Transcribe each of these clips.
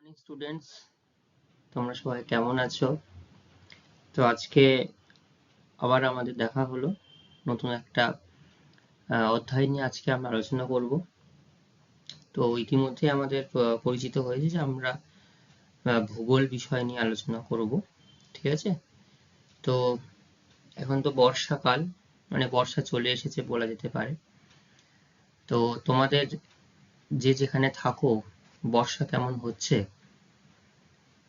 Morning students, তোমরা সবাই কেমন আছো? তো আজকে আবার আমাদের দেখা হলো নতুন একটা অধ্যায় নিয়ে। আজকে আমরা আলোচনা করব। তো ইতিমধ্যে আমাদের পরিচিত হয়েছে যে আমরা ভূগোল বিষয় নিয়ে আলোচনা করব। ঠিক আছে? তো এখন তো বর্ষাকাল, মানে বর্ষা চলে এসেছে বলা যেতে পারে। তো তোমাদের যে যেখানে থাকো বর্ষা কেমন হচ্ছে?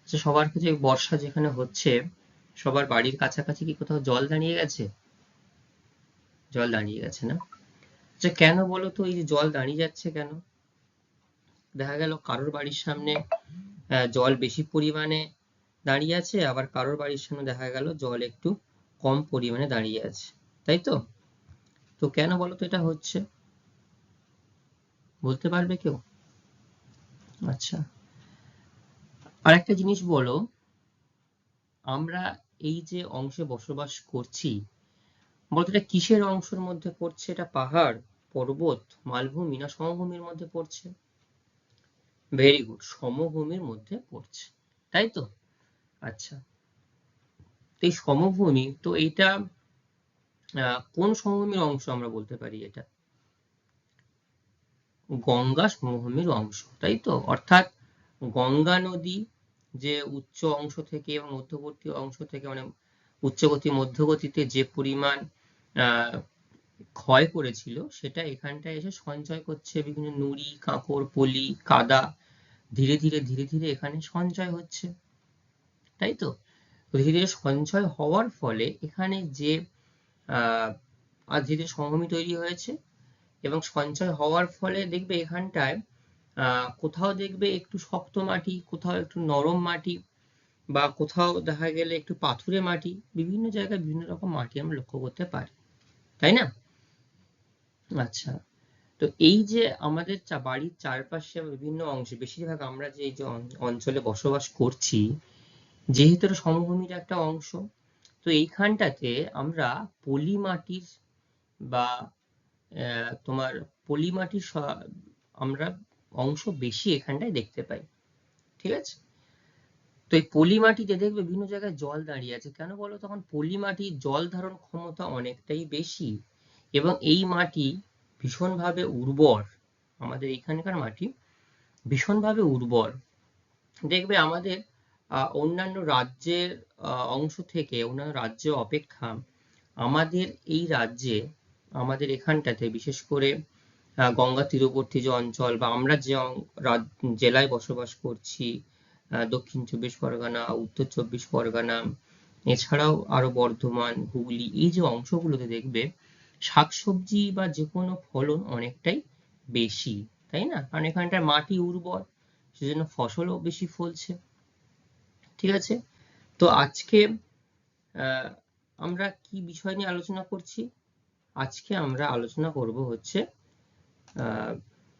আচ্ছা, সবার কাছে বর্ষা যেখানে হচ্ছে সবার বাড়ির কাছাকাছি কি কোথাও জল দাঁড়িয়ে গেছে? জল দাঁড়িয়ে গেছে না? আচ্ছা, কেন বলো তো এই যে জল দাঁড়িয়ে যাচ্ছে কেন? দেখা গেল কারোর বাড়ির সামনে জল বেশি পরিমাণে দাঁড়িয়ে আছে, আবার কারোর বাড়ির সামনে দেখা গেল জল একটু কম পরিমাণে দাঁড়িয়ে আছে, তাই তো? তো কেন বলো তো এটা হচ্ছে? বলতে পারবে কেউ? আচ্ছা, আর একটা জিনিস বলো, আমরা এই যে অংশে বসবাস করছি, বলতো এটা কিসের অংশের মধ্যে পড়ছে? এটা পাহাড়, পর্বত, মালভূমি না সমভূমির মধ্যে পড়ছে? ভেরি গুড, সমভূমির মধ্যে পড়ছে, তাই তো? আচ্ছা, তো এই সমভূমি, তো এটা কোন সমভূমির অংশ আমরা বলতে পারি? এটা গঙ্গা সমভূমির অংশ, তাই তো? অর্থাৎ গঙ্গা নদী যে উচ্চ অংশ থেকে এবং মধ্যবর্তী অংশ থেকে, মানে উচ্চগতি মধ্যগতিতে যে পরিমাণ আহ ক্ষয় করেছিল, সেটা এখানটায় এসে সঞ্চয় করছে। বিভিন্ন নুড়ি, কাঁকড়, পলি, কাদা ধীরে ধীরে ধীরে ধীরে এখানে সঞ্চয় হচ্ছে, তাই তো? ধীরে ধীরে সঞ্চয় হওয়ার ফলে এখানে যে আর ধীরে ধীরে সমভূমি তৈরি হয়েছে, এবং সঞ্চয় হওয়ার ফলে দেখবে এখানটায় কোথাও দেখবে একটু শক্ত মাটি, কোথাও একটু নরম মাটি, বা কোথাও দেখা গেলে একটু পাথুরে মাটি, বিভিন্ন জায়গায় বিভিন্ন রকম মাটি আমরা লক্ষ্য করতে পারি, তাই না? আচ্ছা, তো এই যে আমাদের বাড়ির চারপাশে বিভিন্ন অংশে, বেশিরভাগ আমরা যে এই যে অঞ্চলে বসবাস করছি, যেহেতু এটা সমভূমির একটা অংশ, তো এইখানটাতে আমরা পলি মাটির বা তোমার পলি মাটির আমরা অংশ বেশি এখানটায় দেখতে পাই, ঠিক আছে? তো এই পলি মাটিতে দেখবে বিভিন্ন জায়গায় জল দাঁড়িয়ে আছে, কেন বলো? তখন পলি মাটির জল ধারণ ক্ষমতা অনেকটাই বেশি, এবং এই মাটি ভীষণভাবে উর্বর। আমাদের এখানকার মাটি ভীষণভাবে উর্বর। দেখবে আমাদের অন্যান্য রাজ্যের অংশ থেকে, অন্যান্য রাজ্য অপেক্ষা আমাদের এই রাজ্যে, আমাদের এখানটাতে বিশেষ করে গঙ্গা তীরবর্তী যে অঞ্চল, বা আমরা যে জেলায় বসবাস করছি, দক্ষিণ চব্বিশ পরগনা, উত্তর চব্বিশ পরগনা, এছাড়াও আরো বর্ধমান, হুগলি, এই যে অংশগুলোতে দেখবে শাকসবজি বা যে কোনো ফলন অনেকটাই বেশি, তাই না? কারণ এখানটার মাটি উর্বর, সেজন্য ফসলও বেশি ফলছে, ঠিক আছে? তো আজকে আহ, আমরা কি বিষয় নিয়ে আলোচনা করছি? আজকে আমরা আলোচনা করব হচ্ছে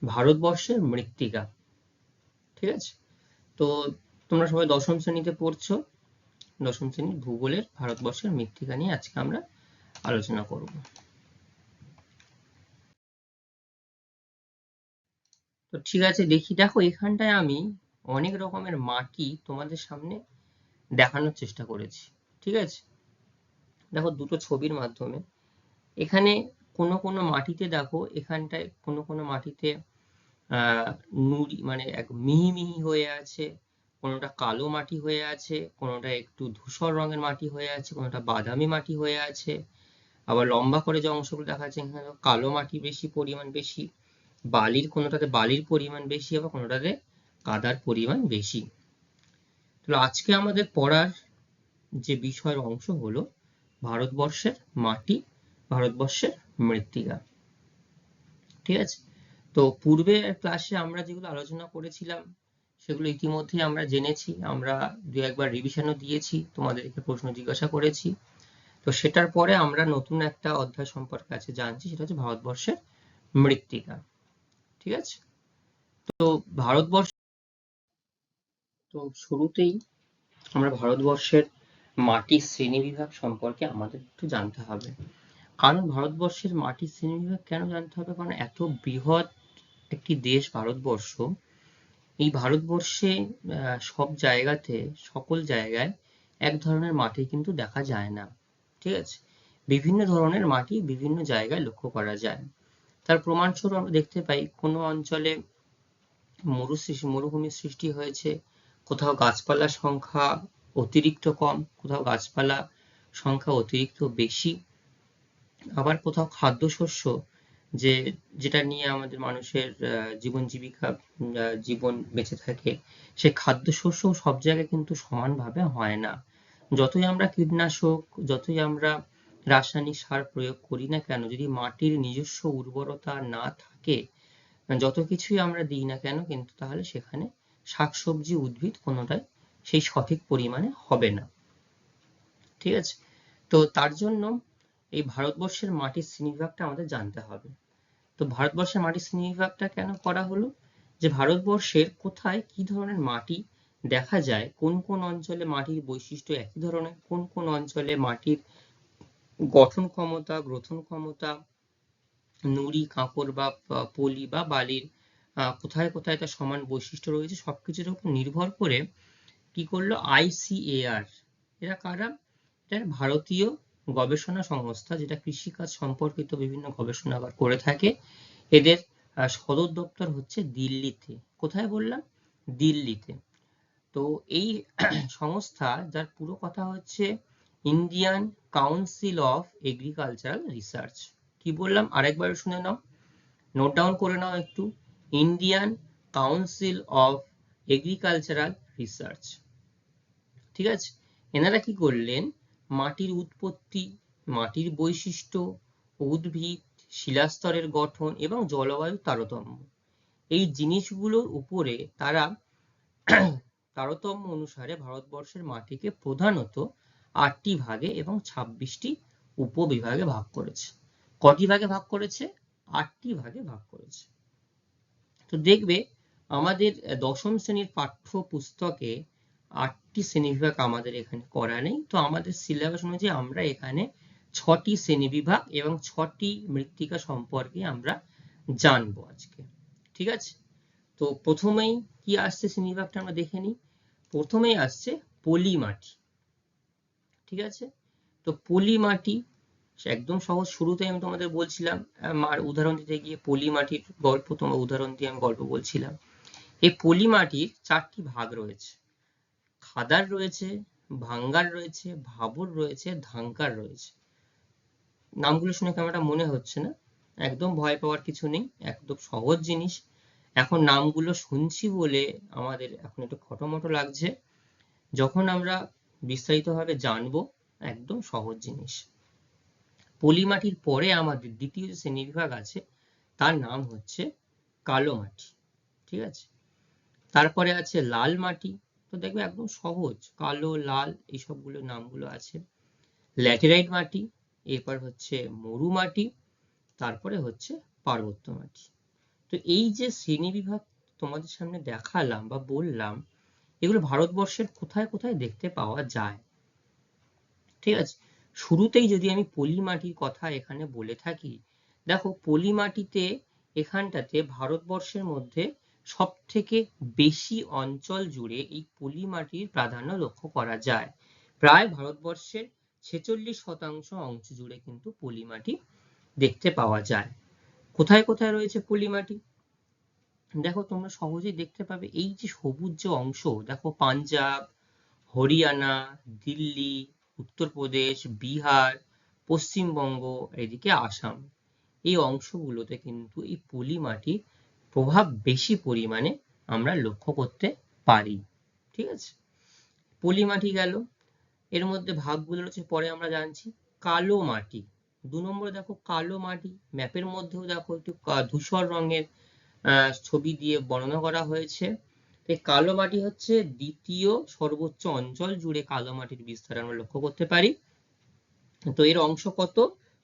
ভারতবর্ষের মৃত্তিকা, ঠিক আছে? তো তোমরা সবাই দশম শ্রেণীতে পড়ছো, দশম শ্রেণীর ভূগোলের ভারতবর্ষের মৃত্তিকা নিয়ে আজকে আমরা আলোচনা করব। তো ঠিক আছে, দেখি, দেখো এখানটায় আমি অনেক রকমের মাটি তোমাদের সামনে দেখানোর চেষ্টা করেছি, ঠিক আছে? দেখো দুটো ছবির মাধ্যমে, এখানে কোনো কোনো মাটিতে দেখো, এখানটায় কোনো কোনো মাটিতে নুড়ি, মানে এক মিহি মিহি হয়ে আছে, কোনোটা কালো মাটি হয়ে আছে, কোনোটা একটু ধূসর রঙের মাটি হয়ে আছে, কোনোটা বাদামি মাটি হয়ে আছে, আবার লম্বা করে যে অংশগুলো দেখা যাচ্ছে এখানে কালো মাটি বেশি পরিমাণ বেশি, বালির কোনোটাতে বালির পরিমাণ বেশি, আবার কোনোটাতে কাদার পরিমাণ বেশি। তাহলে আজকে আমাদের পড়ার যে বিষয়ের অংশ হলো ভারতবর্ষের মাটি, ভারতবর্ষের মৃত্তিকা, ঠিক আছে? তো পূর্বের ক্লাসে আমরা যেগুলো আলোচনা করেছিলাম সেগুলো ইতিমধ্যেই আমরা জেনেছি, আমরা দু একবার রিভিশনও দিয়েছি, তোমাদেরকে প্রশ্ন জিজ্ঞাসা করেছি। তো সেটার পরে আমরা নতুন একটা অধ্যায় সম্পর্কে আছে জানছি, সেটা হচ্ছে ভারতবর্ষের মৃত্তিকা, ঠিক আছে? তো ভারতবর্ষ, তো শুরুতেই আমরা ভারতবর্ষের মাটির শ্রেণীবিভাগ সম্পর্কে আমাদের একটু জানতে হবে। কারণ ভারতবর্ষের মাটির শ্রেণীবিভাগ কেন জানতে হবে? কারণ এত বৃহৎ একটি দেশ ভারতবর্ষ, এই ভারতবর্ষে সব জায়গাতে, সকল জায়গায় এক ধরনের মাটি কিন্তু দেখা যায় না, ঠিক আছে? বিভিন্ন ধরনের মাটি বিভিন্ন জায়গায় লক্ষ্য করা যায়। তার প্রমাণস্বরূপ আমরা দেখতে পাই কোনো অঞ্চলে মরুভূমির সৃষ্টি হয়েছে, কোথাও গাছপালার সংখ্যা অতিরিক্ত কম, কোথাও গাছপালা সংখ্যা অতিরিক্ত বেশি, আবার কোথাও খাদ্যশস্য যেটা নিয়ে আমাদের মানুষের জীবন জীবিকা, জীবন বেঁচে থাকে, সেই খাদ্যশস্য সব জায়গায় কিন্তু সমানভাবে হয় না। যতই আমরা কীটনাশক, যতই আমরা রাসায়নিক সার প্রয়োগ করি না কেন, যদি মাটির নিজস্ব উর্বরতা না থাকে, যত কিছুই আমরা দিই না কেন, কিন্তু তাহলে সেখানে শাকসবজি, উদ্ভিদ কোনোটাই সেই সঠিক পরিমাণে হবে না, ঠিক আছে? তো তার জন্য এই ভারতবর্ষের মাটির শ্রেণীবিভাগটা আমাদের জানতে হবে। তো ভারতবর্ষের মাটির শ্রেণীবিভাগটা কেন করা হলো? যে ভারতবর্ষের কোথায় কি ধরনের মাটি দেখা যায়, কোন কোন অঞ্চলে মাটির বৈশিষ্ট্য একই ধরনের, কোন কোন অঞ্চলে মাটির গঠন ক্ষমতা, গ্রথন ক্ষমতা, নুড়ি, কাঁকর বা পলি বা বালির কোথায় কোথায় তার সমান বৈশিষ্ট্য রয়েছে, সবকিছুর উপর নির্ভর করে কি করলো ICAR, এরা কারা? এটা ভারতীয় গবেষণা সংস্থা, যেটা কৃষিকাজ সম্পর্কিত বিভিন্ন গবেষণা করে থাকে। এদের সদর দপ্তর হচ্ছে দিল্লিতে। কোথায় বললাম? দিল্লিতে। তো এই সংস্থা, যার পুরো কথা হচ্ছে Indian council of agricultural research. কি বললাম আরেকবার শুনে নাও, নোট ডাউন করে নাও একটু, Indian council of agricultural research, ঠিক আছে? এনারা কি করলেন, মাটির উৎপত্তি, মাটির বৈশিষ্ট্য, উদ্ভিদ, শিলাস্তরের গঠন এবং জলবায়ু তারতম্য, এই জিনিসগুলোর উপরে তারা তারতম্য অনুসারে ভারতবর্ষের মাটিকে প্রধানত 8টি ভাগে এবং 26টি উপবিভাগে ভাগ করেছে। কটি ভাগে ভাগ করেছে? 8টি ভাগে ভাগ করেছে। তো দেখবে আমাদের দশম শ্রেণীর পাঠ্য পুস্তকে 8টি শ্রেণীবিভাগ আমাদের এখানে করা নেই। তো আমাদের সিলেবাস অনুযায়ী আমরা এখানে 6টি শ্রেণীবিভাগ এবং 6টি মৃত্তিকা সম্পর্কে আমরা জানবো আজকে, ঠিক আছে? তো প্রথমেই কি আসছে শ্রেণীবিভাগটা আমরা দেখে নিই। প্রথমেই আসছে পলি মাটি, ঠিক আছে? তো পলি মাটি একদম সহজ, শুরুতেই আমি তোমাদের বলছিলাম, মার উদাহরণ দিতে গিয়ে পলি মাটির গল্প, তোমার উদাহরণ দিয়ে আমি গল্প বলছিলাম। এই পলি মাটির 4টি ভাগ রয়েছে, খাদার রয়েছে, ভাঙ্গার রয়েছে, ভাবর রয়েছে, ধাঙ্কার রয়েছে। নামগুলো শুনে কেমনটা মনে হচ্ছে না? একদম ভয় পাওয়ার কিছু নেই, একদম সহজ জিনিস। এখন নামগুলো শুনছি বলে আমাদের এখন একটু খটোমটো লাগছে, যখন আমরা বিস্তারিতভাবে জানবো একদম সহজ জিনিস। পলি মাটির পরে আমাদের দ্বিতীয় যে শ্রেণীবিভাগ আছে তার নাম হচ্ছে কালো মাটি, ঠিক আছে? তারপরে আছে লাল মাটি, তো দেখবে একদম সহজ, কালো, লাল এই সবগুলো নামগুলো আছে। ল্যাটেরাইট মাটি, এরপর হচ্ছে মরু মাটি, তারপরে হচ্ছে পার্বত্য মাটি। তো এই যে শ্রেণীবিভাগ তোমাদের সামনে দেখালাম বা বললাম, এগুলো ভারতবর্ষের কোথায় কোথায় দেখতে পাওয়া যায়, ঠিক আছে? শুরুতেই যদি আমি পলি মাটির কথা এখানে বলে থাকি, দেখো পলি মাটিতে এখানটাতে ভারতবর্ষের মধ্যে সব থেকে বেশি অঞ্চল জুড়ে এই পলি মাটির প্রাধান্য লক্ষ্য করা যায়। প্রায় ভারতবর্ষের 46% অংশ জুড়ে কিন্তু পলি মাটি দেখতে পাওয়া যায়। কোথায় কোথায় রয়েছে পলি মাটি? দেখো তোমরা সহজেই দেখতে পাবে, এই যে সবুজ যে অংশ, দেখো পাঞ্জাব, হরিয়ানা, দিল্লি, উত্তরপ্রদেশ, বিহার, পশ্চিমবঙ্গ, এদিকে আসাম, এই অংশগুলোতে কিন্তু এই পলি মাটির প্রভাব বেশি পরিমাণে আমরা লক্ষ্য করতে পারি, ঠিক আছে? পলি মাটি গেল, এর মধ্যে ভাগগুলো রয়েছে পরে আমরা জানছি। কালো মাটি 2 নম্বরে, দেখো কালো মাটি ম্যাপের মধ্যেও দেখো একটু ধূসর রঙের ছবি দিয়ে বর্ণনা করা হয়েছে। এই কালো মাটি হচ্ছে দ্বিতীয় সর্বোচ্চ অঞ্চল জুড়ে কালো মাটির বিস্তার আমরা লক্ষ্য করতে পারি। তো এর অংশ কত?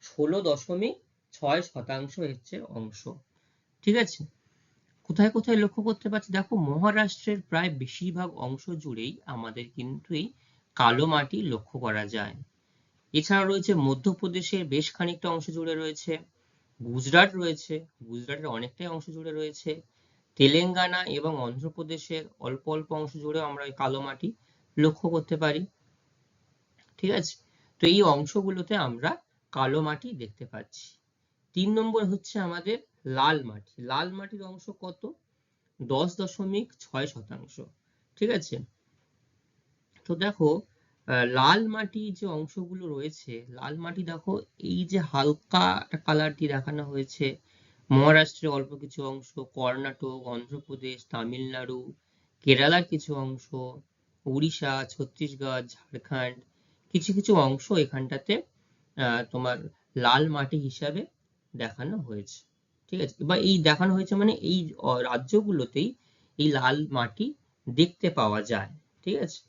16.6% হচ্ছে অংশ, ঠিক আছে? কোথায় কোথায় লক্ষ্য করতে পারছি? দেখো মহারাষ্ট্রের প্রায় বেশিরভাগ অংশ জুড়েই আমাদের কিন্তু এই কালো মাটি লক্ষ্য করা যায়। এছাড়া রয়েছে মধ্যপ্রদেশের বেশ খানিকটা অংশ জুড়ে রয়েছে, গুজরাট রয়েছে, গুজরাটের অনেকটাই অংশ জুড়ে রয়েছে, তেলেঙ্গানা এবং অন্ধ্রপ্রদেশের অল্প অল্প অংশ জুড়ে আমরা এই কালো মাটি লক্ষ্য করতে পারি। ঠিক আছে, তো এই অংশগুলোতে আমরা কালো মাটি দেখতে পাচ্ছি। 3 নম্বর হচ্ছে আমাদের লাল মাটি। লাল মাটির অংশ কত? 10.6%। ঠিক আছে, তো দেখো লাল মাটি যে অংশগুলো রয়েছে, লাল মাটি দেখো এই যে হালকা কালারটি দেখানো হয়েছে, মহারাষ্ট্রের অল্প কিছু অংশ, কর্ণাটক, অন্ধ্রপ্রদেশ, তামিলনাড়ু, কেরালার কিছু অংশ, উড়িষ্যা, ছত্তিশগড়, ঝাড়খণ্ড, কিছু কিছু অংশ এখানটাতে তোমার লাল মাটি হিসাবে দেখানো হয়েছে। ঠিক আছে, এবার এই দেখানো হয়েছে মানে এই রাজ্যগুলোতেই এই লাল মাটি দেখতে পাওয়া যায়। ঠিক আছে,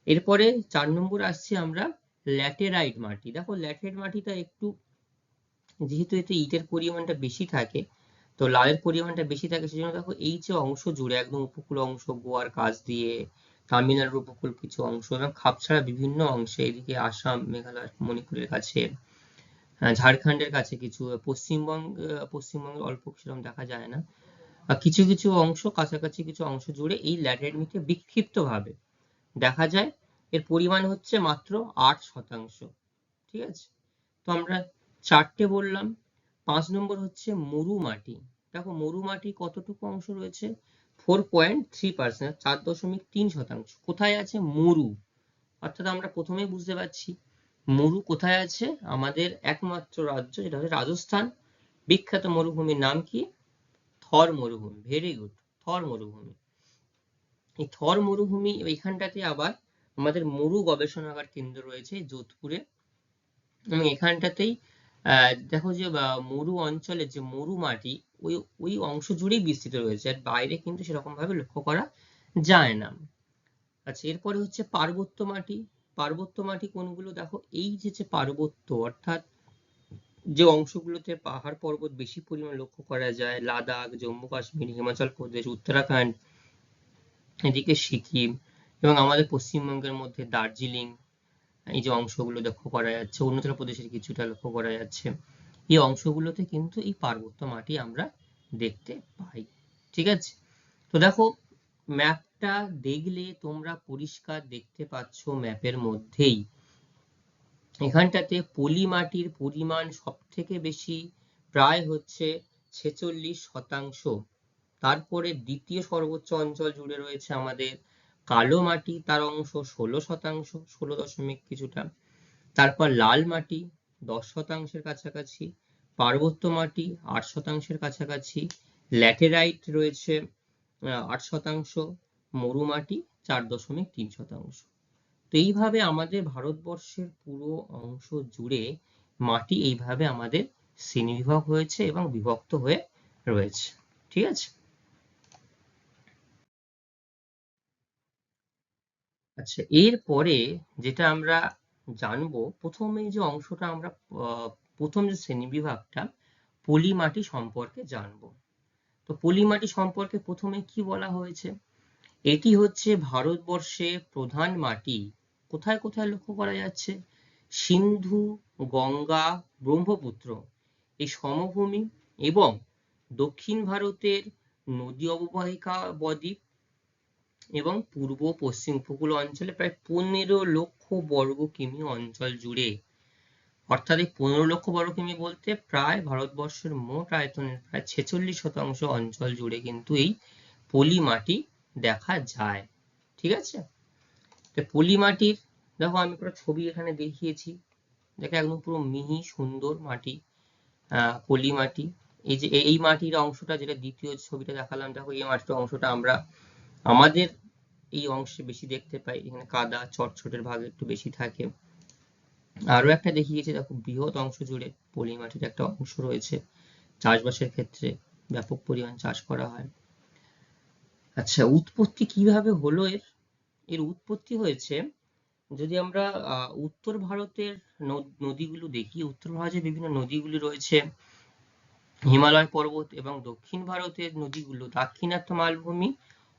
এরপরে 4 নম্বর আসছি আমরা ল্যাটেরাইট মাটি। দেখো ল্যাটেরাইট মাটিটা একটু, যেহেতু এতে ইটের পরিমাণটা বেশি থাকে, তো লালের পরিমাণটা বেশি থাকে, সেজন্য দেখো এই যে অংশ জুড়ে একদম উপকূল অংশ, গোয়ার কাছ দিয়ে তামিলনাড়ুর উপকূল কিছু অংশ এবং খাপছাড়া বিভিন্ন অংশে, এদিকে আসাম, মেঘালয়, মণিপুরের কাছে, ঝাড়খণ্ডের কাছে কিছু, পশ্চিমবঙ্গের অল্প সেরকম দেখা যায় না, কিছু কিছু অংশ, কাছাকাছি কিছু অংশ জুড়ে এই ল্যাটেরাইট মাটি বিক্ষিপ্ত ভাবে দেখা যায়। এর পরিমাণ হচ্ছে মাত্র 8%। ঠিক আছে, তো আমরা 4টে বললাম। 5 নম্বর হচ্ছে মরু মাটি। দেখো মরু মাটি কতটুকু অংশ রয়েছে? 4.3%, 4.3%। কোথায় আছে? মরু। অর্থাৎ আমরা প্রথমেই বুঝতে পারছি মরু কোথায় আছে। আমাদের একমাত্র রাজ্য, যেটা হচ্ছে রাজস্থান। বিখ্যাত মরুভূমির নাম কি? থর মরুভূমি। ভেরি গুড, থর মরুভূমি। এই থর মরুভূমি এখানটাতে আবার আমাদের মরু গবেষণাগার কেন্দ্র রয়েছে যোধপুরে, এবং এখানটাতেই দেখো যে মরু অঞ্চলের যে মরু মাটি ওই ওই অংশ জুড়েই বিস্তৃত রয়েছে, আর বাইরে কিন্তু সেরকম ভাবে লক্ষ্য করা যায় না। আচ্ছা, এরপরে হচ্ছে পার্বত্য মাটি। পার্বত্য মাটি কোনগুলো? দেখো এই যে পার্বত্য, অর্থাৎ যে অংশগুলোতে পাহাড় পর্বত বেশি পরিমাণে লক্ষ্য করা যায়, লাদাখ, জম্মু কাশ্মীর, হিমাচল প্রদেশ, উত্তরাখণ্ড, এদিকে সিকিম, এবং আমাদের পশ্চিমবঙ্গের মধ্যে দার্জিলিং, এই যে অংশগুলো লক্ষ্য করা যাচ্ছে, অরুণাচল প্রদেশের কিছুটা লক্ষ্য করা যাচ্ছে, এই অংশগুলোতে কিন্তু এই পার্বত্য মাটি আমরা দেখতে পাই। ঠিক আছে, তো দেখো ম্যাপটা দেখলে তোমরা পরিষ্কার দেখতে পাচ্ছ ম্যাপের মধ্যেই এখানটাতে পলি মাটির পরিমাণ সব থেকে বেশি, প্রায় হচ্ছে 46%। তারপরে দ্বিতীয় সর্বোচ্চ অঞ্চল জুড়ে রয়েছে আমাদের কালো মাটি, তার অংশ 16%, 16 দশমিক কিছুটা। তারপর লাল মাটি 10%-এর কাছাকাছি, পার্বত্য মাটি 8%-এর কাছাকাছি, ল্যাটেরাইট রয়েছে 8%, মরু মাটি 4.3%। তো এইভাবে আমাদের ভারতবর্ষের পুরো অংশ জুড়ে মাটি এইভাবে আমাদের শ্রেণীবিভাগ হয়েছে এবং বিভক্ত হয়ে রয়েছে। ঠিক আছে, আচ্ছা এরপরে যেটা আমরা জানবো, প্রথমে যে অংশটা আমরা প্রথম যে শ্রেণীবিভাগটা পলি মাটি সম্পর্কে জানবো। তো পলি মাটি সম্পর্কে প্রথমে কি বলা হয়েছে? এটি হচ্ছে ভারতবর্ষের প্রধান মাটি। কোথায় কোথায় লক্ষ্য করা যাচ্ছে? সিন্ধু, গঙ্গা, ব্রহ্মপুত্র এই সমভূমি এবং দক্ষিণ ভারতের নদী অববাহিকা বদ্বীপ এবং পূর্ব পশ্চিম উপকূল অঞ্চলে প্রায় 15 লক্ষ বর্গ কিমি অঞ্চল জুড়ে। অর্থাৎ এই 15 লক্ষ বর্গ কিমি বলতে প্রায় ভারতবর্ষের মোট আয়তনের প্রায় 46% অঞ্চল জুড়ে কিন্তু এই পলি মাটি দেখা যায়। ঠিক আছে, তো পলি মাটির দেখো আমি পুরো ছবি এখানে দেখিয়েছি, দেখো একদম পুরো মিহি সুন্দর মাটি, পলি মাটি। এই যে এই মাটির অংশটা, যেটা দ্বিতীয় ছবিটা দেখালাম, দেখো এই মাটির অংশটা আমরা আমাদের এই অংশে বেশি দেখতে পাই। এখানে কাদা চটচটের ভাগ একটু বেশি থাকে। আরো একটা দেখিয়েছি, দেখো বৃহৎ অংশ জুড়ে পলি মাটির একটা অংশ রয়েছে, চাষবাসের ক্ষেত্রে ব্যাপক পরিমাণ চাষ করা হয়। আচ্ছা, উৎপত্তি কিভাবে হলো এর? এর উৎপত্তি হয়েছে, যদি আমরা উত্তর ভারতের নদীগুলো দেখি, উত্তর ভারতের বিভিন্ন নদীগুলি রয়েছে, হিমালয় পর্বত, এবং দক্ষিণ ভারতের নদীগুলো দাক্ষিণাত্য মালভূমি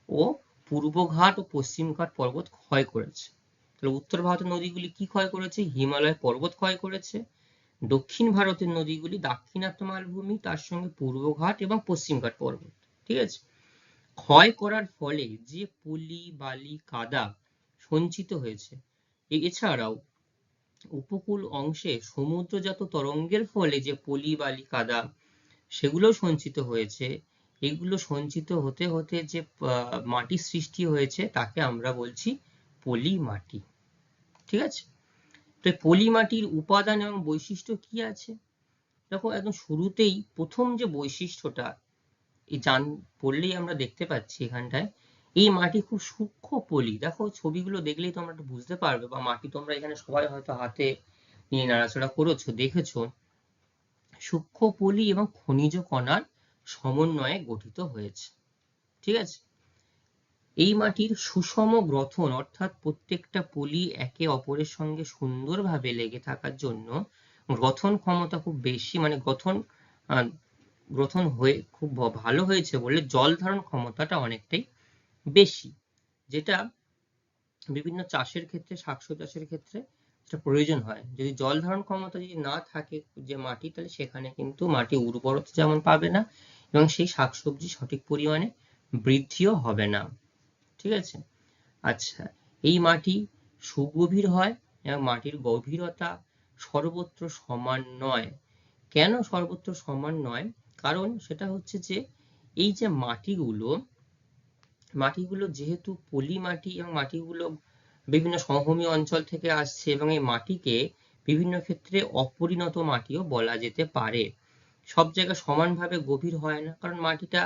ও পূর্বঘাট ও পশ্চিমঘাট পর্বত ক্ষয় করেছে। তাহলে উত্তর ভারতের নদীগুলি কি ক্ষয় করেছে? হিমালয় পর্বত ক্ষয় করেছে। দক্ষিণ ভারতের নদীগুলি দাক্ষিণাত্য মালভূমি, তার সঙ্গে পূর্বঘাট এবং পশ্চিমঘাট পর্বত। ঠিক আছে, ক্ষয় করার ফলে যে পলি বালি কাদা সঞ্চিত হয়েছে, এছাড়াও উপকূল অংশে সমুদ্রজাত তরঙ্গের ফলে যে পলি বালি কাদা সেগুলো সঞ্চিত হয়েছে, এগুলো সঞ্চিত হতে হতে যে মাটির সৃষ্টি হয়েছে তাকে আমরা বলছি পলি মাটি। ঠিক আছে, তো পলি মাটির উপাদান এবং বৈশিষ্ট্য কি আছে? দেখো একদম শুরুতেই প্রথম যে বৈশিষ্ট্যটা পড়লেই আমরা দেখতে পাচ্ছি এখানটায়, এই মাটি খুব সূক্ষ্ম পলি। দেখো ছবিগুলো দেখলেই তোমরা একটু বুঝতে পারবে, বা মাটি তোমরা এখানে সবাই হয়তো হাতে নিয়ে নাড়াচাড়া করেছো, দেখেছো, সূক্ষ্ম পলি এবং খনিজ কণার সমন্বয়ে গঠিত হয়েছে। ঠিক আছে, এই মাটির সুষম গ্রথন, অর্থাৎ প্রত্যেকটা পলি একে অপরের সঙ্গে সুন্দরভাবে লেগে থাকার জন্য গ্রথন ক্ষমতা খুব বেশি, মানে গ্রথন হয়ে খুব ভালো হয়েছে বলে জল ধারণ ক্ষমতাটা অনেকটাই বেশি, যেটা বিভিন্ন চাষের ক্ষেত্রে, শাকসবজি চাষের ক্ষেত্রে প্রয়োজন হয়। যদি জল ধারণ ক্ষমতা যদি না থাকে যে মাটি, তাহলে সেখানে কিন্তু মাটি উর্বরতা যেমন পাবে না এবং সেই শাকসবজি সঠিক পরিমাণে বৃদ্ধিও হবে না। ঠিক আছে, আচ্ছা, এই মাটি সুগভীর হয় এবং মাটির গভীরতা সর্বত্র সমান নয়। কেন সর্বত্র সমান নয়? কারণ সেটা হচ্ছে যে এই যে মাটিগুলো যেহেতু পলি মাটি এবং মাটিগুলো বিভিন্ন সমভূমি অঞ্চল থেকে আসছে, এবং এই মাটিকে বিভিন্ন ক্ষেত্রে অপরিণত মাটিও বলা যেতে পারে। সব জায়গায় সমানভাবে গভীর হয় না, কারণ মাটিটা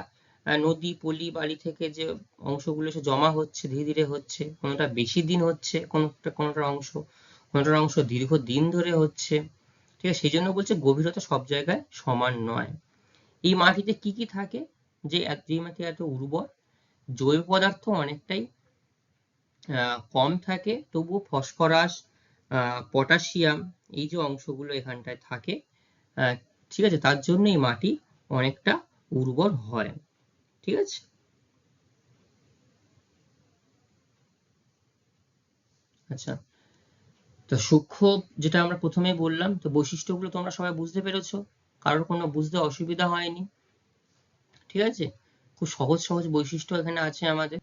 নদী পলি বালি থেকে যে অংশগুলো সে জমা হচ্ছে, ধীরে ধীরে হচ্ছে, কোনোটা বেশি দিন হচ্ছে, কোনোটার অংশ দীর্ঘদিন ধরে হচ্ছে। ঠিক আছে, সেই জন্য বলছে গভীরতা সব জায়গায় সমান নয়। এই মাটিতে কি কি থাকে? যে মাটি এত উর্বর, জৈব পদার্থ অনেকটাই কম থাকে, তবুও ফসফরাস, পটাশিয়াম, এই যে অংশগুলো এখানটায় থাকে, ঠিক আছে, তার জন্য এই মাটি অনেকটা উর্বর হয়। ঠিক আছে, আচ্ছা, তো সূক্ষ্ম যেটা আমরা প্রথমে বললাম, তো বৈশিষ্ট্যগুলো তোমরা সবাই বুঝতে পেরেছো, কারোর কোনো বুঝতে অসুবিধা হয়নি? ঠিক আছে, খুব সহজ সহজ বৈশিষ্ট্য এখানে আছে আমাদের।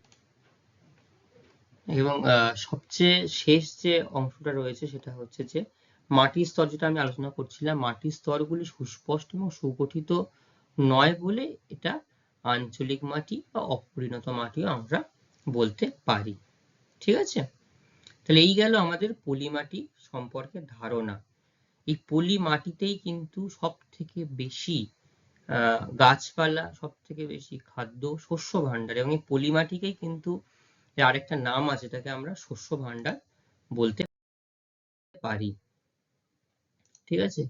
এবং সবচেয়ে শেষ যে অংশটা রয়েছে সেটা হচ্ছে যে মাটির স্তর, যেটা আমি আলোচনা করছিলাম, মাটির স্তরগুলি সুস্পষ্ট এবং সুগঠিত নয় বলে এটা আঞ্চলিক মাটি বা অপরিণত মাটিও আমরা বলতে পারি। ঠিক আছে, তাহলে এই গেল আমাদের পলি মাটি সম্পর্কে ধারণা। এই পলি মাটিতেই কিন্তু সব থেকে বেশি গাছপালা, সব থেকে বেশি খাদ্য, শস্য ভাণ্ডার, এবং এই পলি মাটিকেই কিন্তু আরেকটা নাম আছে, এটাকে আমরা শস্য ভাণ্ডার বলতে পারি। ঠিক আছে,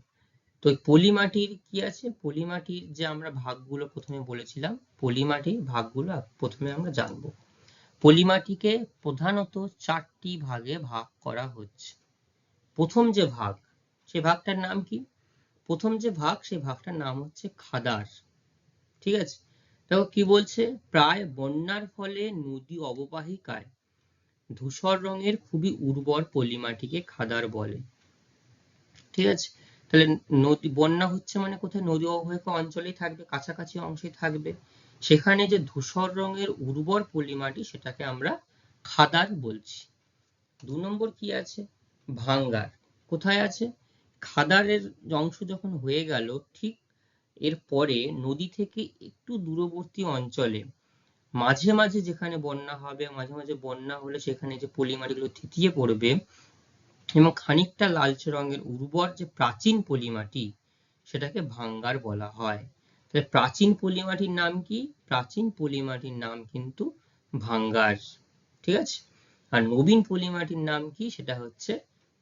তো পলি মাটির কি আছে? পলি মাটির যে আমরা ভাগগুলো প্রথমে বলেছিলাম, পলি মাটির ভাগগুলো প্রথমে আমরা জানবো। পলি মাটিকে প্রধানত 4টি ভাগে ভাগ করা হচ্ছে। প্রথম যে ভাগ, সে ভাগটার নাম কি? প্রথম যে ভাগ, সেই ভাগটার নাম হচ্ছে খাদার। ঠিক আছে, দেখো কি বলছে, প্রায় বন্যার ফলে নদী অববাহিকায় ধূসর রঙের খুবই উর্বর পলি মাটিকে খাদার বলে। ঠিক আছে, তাহলে নদী বন্যা হচ্ছে মানে কোথায়? নদী অববাহিকা অঞ্চলেই থাকবে, কাছাকাছি অংশে থাকবে, সেখানে যে ধূসর রঙের উর্বর পলি মাটি সেটাকে আমরা খাদার বলছি। 2 নম্বর কি আছে? ভাঙ্গার। কোথায় আছে? খাদারের অংশ যখন হয়ে গেল, ঠিক এর পরে নদী থেকে একটু দূরবর্তী অঞ্চলে মাঝে মাঝে যেখানে বন্যা হবে, মাঝে মাঝে বন্যা হলে সেখানে যে পলি মাটিগুলো থিতিয়ে পড়বে এবং খানিকটা লালচে রঙের উর্বর যে প্রাচীন পলি মাটি, সেটাকে ভাঙ্গার বলা হয়। তাহলে প্রাচীন পলি মাটির নাম কি? প্রাচীন পলি মাটির নাম কিন্তু ভাঙ্গার। ঠিক আছে, আর নবীন পলি মাটির নাম কি? সেটা হচ্ছে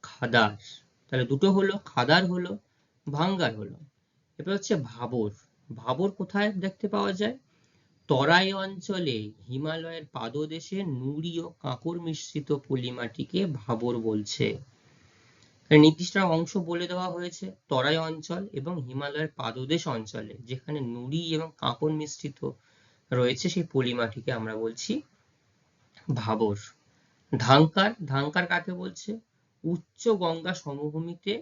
খাদার। তাহলে দুটো হলো, খাদার হলো, ভাঙ্গার হলো। এবার হচ্ছে ভাবর। ভাবর কোথায় দেখতে পাওয়া যায়? তরাই অঞ্চলে হিমালয়ের পাদদেশে নুড়ি ও কাঁকর মিশ্রিত পলি মাটিকে ভাবর বলছে। নির্দিষ্ট অংশ বলে দেওয়া হয়েছে, তরাই অঞ্চল এবং হিমালয়ের পাদদেশ অঞ্চলে যেখানে নুড়ি এবং কাঁকর মিশ্রিত রয়েছে, সেই পলি মাটিকে আমরা বলছি ভাবর। ধাংকার। ধাংকার কাকে বলছে? উচ্চ গঙ্গা সমভূমিতে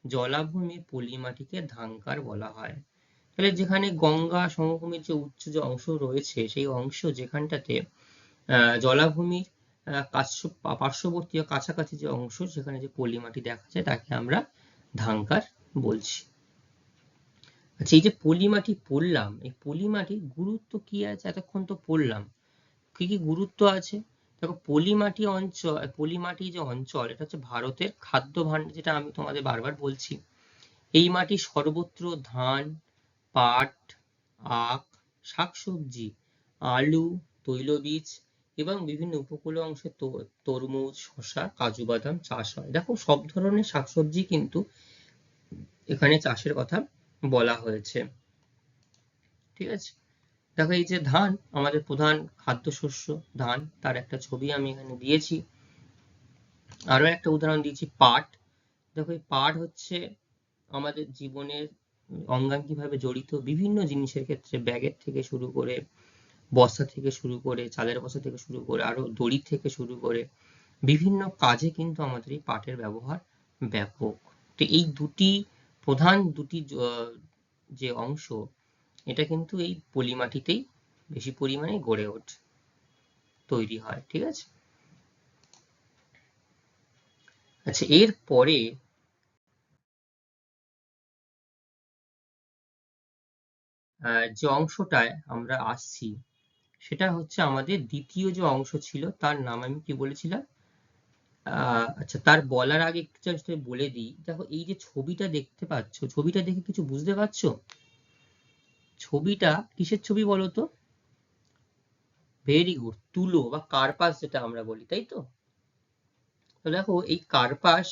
জলাভূমির পলি মাটিকে ধাংকার বলা হয়। তাহলে যেখানে গঙ্গা সমভূমির যে উচ্চ যে অংশ রয়েছে সেই অংশ যেখানটাতে জলাভূমির পার্শ্ববর্তী ও কাছাকাছি যে অংশ সেখানে যে পলি মাটি দেখা যায় তাকে আমরা ধাংকার বলছি। আচ্ছা, এই যে পলি মাটি পড়লাম, এই পলি মাটির গুরুত্ব কি আছে এতক্ষণ তো পড়লাম, কি কি গুরুত্ব আছে? দেখো, পলি মাটি যে অঞ্চল এটা হচ্ছে ভারতের খাদ্য ভাণ্ডার, যেটা আমি তোমাদের বারবার বলছি। এই মাটি সর্বত্র ধান, পাট, আখ, শাকসবজি, আলু, তৈলবীজ এবং বিভিন্ন উপকূলীয় অংশে তরমুজ, শসা, কাজু বাদাম চাষ হয়। দেখো, সব ধরনের শাকসবজি কিন্তু এখানে চাষের কথা বলা হয়েছে। ঠিক আছে, দেখো এই যে ধান আমাদের প্রধান খাদ্যশস্য, ধান, তার একটা ছবি আমি এখানে দিয়েছি। আরো একটা উদাহরণ দিয়েছি, পাট। দেখো, এই পাট হচ্ছে আমাদের জীবনের অঙ্গাঙ্গিভাবে জড়িত বিভিন্ন জিনিসের ক্ষেত্রে, ব্যাগের থেকে শুরু করে, বস্তা থেকে শুরু করে, চালের বস্তা থেকে শুরু করে, আরো দড়ি থেকে শুরু করে বিভিন্ন কাজে কিন্তু আমাদের এই পাটের ব্যবহার ব্যাপক। তো এই প্রধান দুটি যে অংশ, এটা কিন্তু এই পলি মাটিতেই বেশি পরিমাণে গড়ে ওঠে, তৈরি হয়। ঠিক আছে, আচ্ছা, এর পরে যে অংশটায় আমরা আসছি সেটা হচ্ছে আমাদের দ্বিতীয় যে অংশ ছিল, তার নাম আমি কি বলেছিলাম? আচ্ছা, তার বলার আগে একটু জাস্ট বলে দিই। দেখো, এই যে ছবিটা দেখতে পাচ্ছ, ছবিটা দেখে কিছু বুঝতে পারছো? ছবিটা কিসের ছবি বলো তো? ভেরি গুড, তুলো বা কার্পাস যেটা আমরা বলি, তাই তো? তো দেখো, এই কার্পাস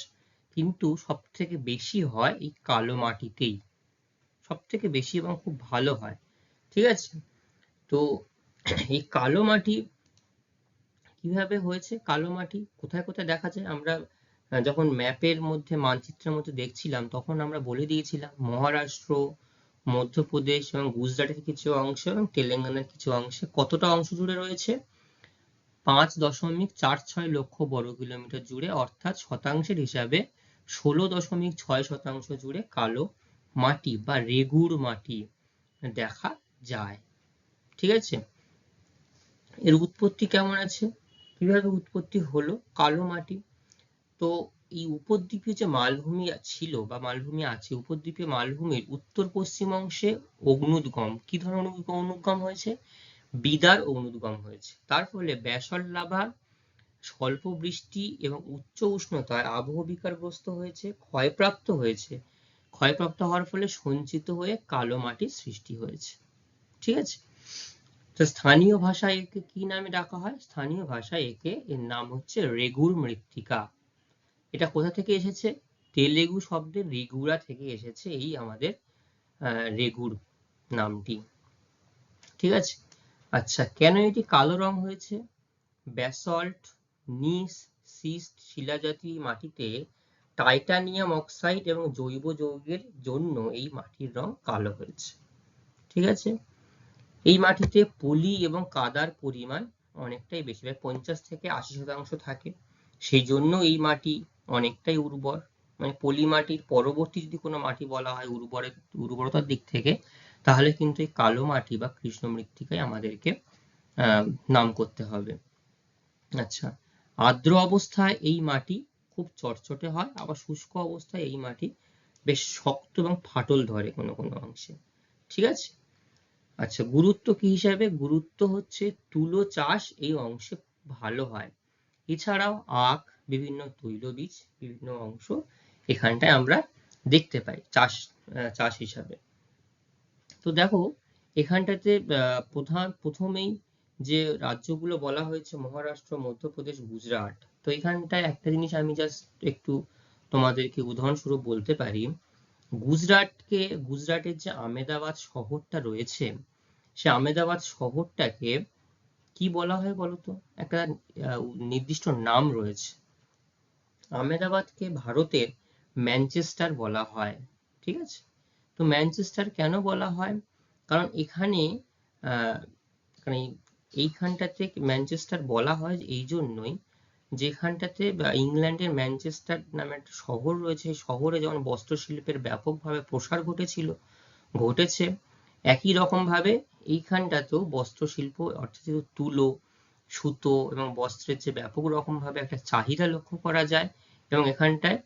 কিন্তু সব থেকে বেশি হয় এই কালো মাটিতেই, সব থেকে বেশি এবং খুব ভালো হয়। ঠিক আছে, তো এই কালো মাটি কিভাবে হয়েছে? কালো মাটি কোথায় কোথায় দেখা যায়? আমরা যখন ম্যাপের মধ্যে, মানচিত্রের মধ্যে দেখছিলাম, তখন আমরা বলে দিয়েছিলাম মহারাষ্ট্র, মধ্যপ্রদেশ এবং গুজরাটের কিছু অংশ এবং তেলেঙ্গানার কিছু অংশে। কতটা অংশ জুড়ে রয়েছে? 5.46 লক্ষ বর্গ কিলোমিটার জুড়ে, অর্থাৎ শতাংশের হিসাবে 16.6% জুড়ে কালো মাটি বা রেগুড় মাটি দেখা যায়। ঠিক আছে, এর উৎপত্তি কেমন আছে? কিভাবে উৎপত্তি হলো কালো মাটি? তো এই উপদ্বীপীয় যে মালভূমি ছিল বা মালভূমি আছে, উপদ্বীপীয় মালভূমির উত্তর পশ্চিম অংশে অগ্নুদ্গম, কি ধরনের অনুদ্গম হয়েছে? বিদার অগ্নুদ্গম হয়েছে। তার ফলে ব্যাসল্ট লাভা স্বল্প বৃষ্টি এবং উচ্চ উষ্ণতায় আবহবিকারগ্রস্ত হয়েছে, ক্ষয়প্রাপ্ত হয়েছে। ক্ষয়প্রাপ্ত হওয়ার ফলে সঞ্চিত হয়ে কালো মাটির সৃষ্টি হয়েছে। ঠিক আছে, তো স্থানীয় ভাষায় একে কি নামে ডাকা হয়? স্থানীয় ভাষায় এর নাম হচ্ছে রেগুড় মৃত্তিকা। এটা কোথা থেকে এসেছে? তেলেগু শব্দের রেগুড়া থেকে এসেছে এই আমাদের রেগুড় নামটি। ঠিক আছে, আচ্ছা, কেন এটি কালো রং হয়েছে? ব্যাসল্ট, নিস, সিস্ট শিলাজাতি মাটিতে টাইটানিয়াম অক্সাইড এবং জৈব যৌগের জন্য এই মাটির রং কালো হয়েছে। ঠিক আছে, এই মাটিতে পলি এবং কাদার পরিমাণ অনেকটাই বেশি, 50 থেকে 80% থাকে। সেই জন্য এই মাটি অনেকটাই উর্বর। মানে পলি মাটির পরবর্তী যদি কোনো মাটি বলা হয় উর্বরতার দিক থেকে, তাহলে কিন্তু এই কালো মাটি বা কৃষ্ণ মৃত্তিকায় আমাদেরকে নাম করতে হবে। আচ্ছা, আর্দ্র অবস্থায় এই মাটি খুব চটচটে হয়, আবার শুষ্ক অবস্থায় এই মাটি বেশ শক্ত এবং ফাটল ধরে কোনো কোনো অংশে। ঠিক আছে, আচ্ছা, গুরুত্ব কি হিসাবে? গুরুত্ব হচ্ছে তুলো চাষ এই অংশে ভালো হয়। এছাড়াও আখ, বিভিন্ন তৈলবীজ, বিভিন্ন অংশ এখানটায় আমরা দেখতে পাই চাষ হিসাবে। তো দেখো, এখানটাতে প্রথমেই যে রাজ্যগুলো বলা হয়েছে মহারাষ্ট্র, মধ্যপ্রদেশ, গুজরাট। তো এখানটায় একটা জিনিস আমি জাস্ট একটু তোমাদেরকে উদাহরণস্বরূপ বলতে পারি। গুজরাটের যে আমেদাবাদ শহরটা রয়েছে, সে আমেদাবাদ শহরটাকে কি বলা হয় বলতো? একটা নির্দিষ্ট নাম রয়েছে। আমেদাবাদকে ভারতের ম্যানচেস্টার বলা হয়। ঠিক আছে, তো ম্যানচেস্টার কেন বলা হয়? কারণ এখানে মানে এইখানটাতে ম্যানচেস্টার বলা হয় এই জন্যই, যেখানটাতে ইংল্যান্ডের ম্যানচেস্টার নামে একটা শহর রয়েছে, শহরে যেমন বস্ত্র শিল্পের ব্যাপকভাবে প্রসার ঘটেছে, একই রকম ভাবে এইখানটাতেও বস্ত্র শিল্প অর্থাৎ তুলো, সুতো এবং বস্ত্রের যে ব্যাপক রকম ভাবে একটা চাহিদা লক্ষ্য করা যায় এবং এখানটায়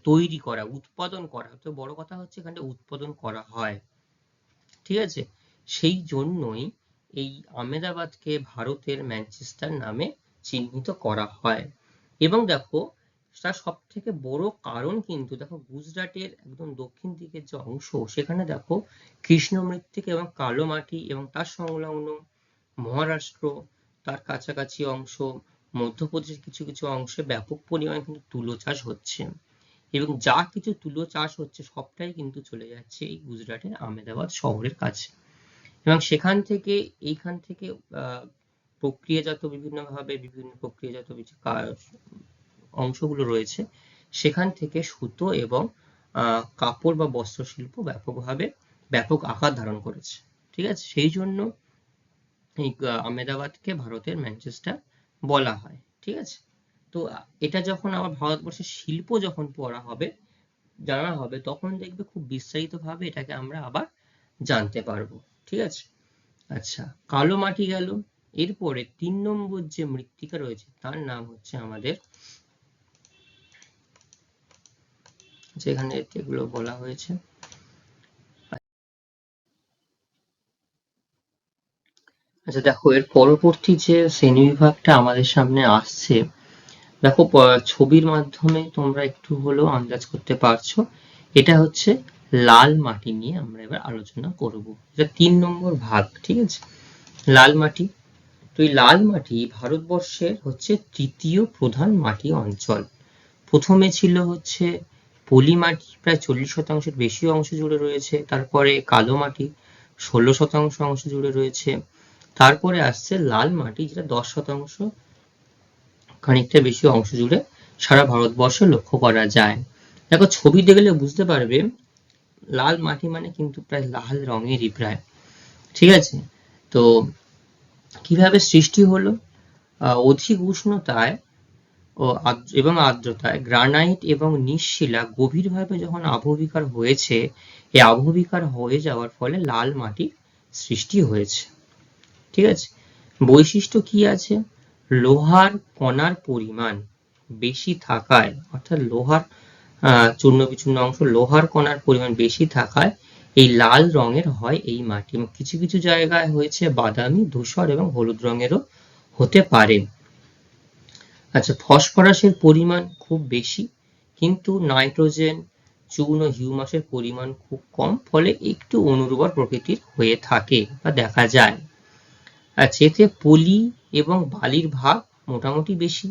তৈরি করা, উৎপাদন করা, তো বড় কথা হচ্ছে এখানটা উৎপাদন করা হয়। ঠিক আছে, সেই জন্যই এই আহমেদাবাদকে ভারতের ম্যানচেস্টার নামে চিহ্নিত করা হয়। এবং দেখো তার সব থেকে বড় কারণ কিন্তু দেখো গুজরাটের একদম দক্ষিণ দিকের যে অংশ সেখানে দেখো কৃষ্ণ মৃত্তিকা এবং কালো মাটি এবং তার সংলগ্ন মহারাষ্ট্র, তার কাছাকাছি অংশ, মধ্যপ্রদেশের কিছু কিছু অংশে ব্যাপক পরিমাণে কিন্তু তুলো চাষ হচ্ছে এবং যা কিছু তুলো চাষ হচ্ছে সবটাই কিন্তু চলে যাচ্ছে এই গুজরাটের আহমেদাবাদ শহরের কাছে এবং সেখান থেকে এইখান থেকে প্রক্রিয়াজাত বিভিন্ন প্রক্রিয়াজাত অংশগুলো রয়েছে সেখান থেকে সুতো এবং কাপড় বা বস্ত্র শিল্প ব্যাপক আকার ধারণ করেছে। ঠিক আছে, সেই জন্য এই আহমেদাবাদকে ভারতের ম্যানচেস্টার বলা হয়। ঠিক আছে, তো এটা যখন আবার ভারতবর্ষের শিল্প যখন পড়া হবে, জানা হবে, তখন দেখবে খুব বিস্তারিত ভাবে এটাকে আমরা আবার জানতে পারবো। ঠিক আছে, আচ্ছা, কালো মাটি গেল। এরপরে 3 নম্বর যে মৃত্তিকা রয়েছে তার নাম হচ্ছে আমাদের, যেখানে এগুলো বলা হয়েছে, আচ্ছা দেখো এর পরবর্তী যে শ্রেণীবিভাগটা আমাদের সামনে আসছে, দেখো ছবির মাধ্যমে তোমরা একটু হলেও আন্দাজ করতে পারছো, এটা হচ্ছে লাল মাটি নিয়ে আমরা এবার আলোচনা করব। এটা 3 নম্বর ভাগ। ঠিক আছে, লাল মাটি। তো এই লাল মাটি ভারতবর্ষের হচ্ছে তৃতীয় প্রধান মাটি অঞ্চল। প্রথমে ছিল হচ্ছে পলি মাটি, প্রায় 40% বেশি অংশ জুড়ে রয়েছে। তারপরে কালো মাটি 16% অংশ জুড়ে রয়েছে। তারপরে আসছে লাল মাটি, যেটা 10% খানিকটা বেশি অংশ জুড়ে সারা ভারতবর্ষে লক্ষ্য করা যায়। দেখো ছবি দেখলে বুঝতে পারবে লাল মাটি মানে কিন্তু প্রায় লাল রঙেরই প্রায়। ঠিক আছে, তো কিভাবে সৃষ্টি হলো? অধিক উষ্ণতায় এবং আর্দ্রতায় গ্রানাইট এবং নিঃশিলা গভীরভাবে যখন আবহবিকার হয়েছে, এই আবহবিকার হয়ে যাওয়ার ফলে লাল মাটির সৃষ্টি হয়েছে। ঠিক আছে, বৈশিষ্ট্য কি আছে? লোহার কণার পরিমাণ বেশি থাকায়, অর্থাৎ লোহার চূর্ণ বিচূর্ণ অংশ, লোহার কণার পরিমাণ বেশি থাকায় এই লাল রঙের হয় এই মাটি। এবং কিছু কিছু জায়গায় হয়েছে বাদামি, ধূসর এবং হলুদ রঙেরও হতে পারে। আচ্ছা, ফসফরাসের পরিমাণ খুব বেশি, কিন্তু নাইট্রোজেন, চুন ও হিউমাসের পরিমাণ খুব কম, ফলে একটু অনুর্বর প্রকৃতির হয়ে থাকে বা দেখা যায়। আচ্ছা, এতে পলি এবং বালির ভাগ মোটামুটি বেশি,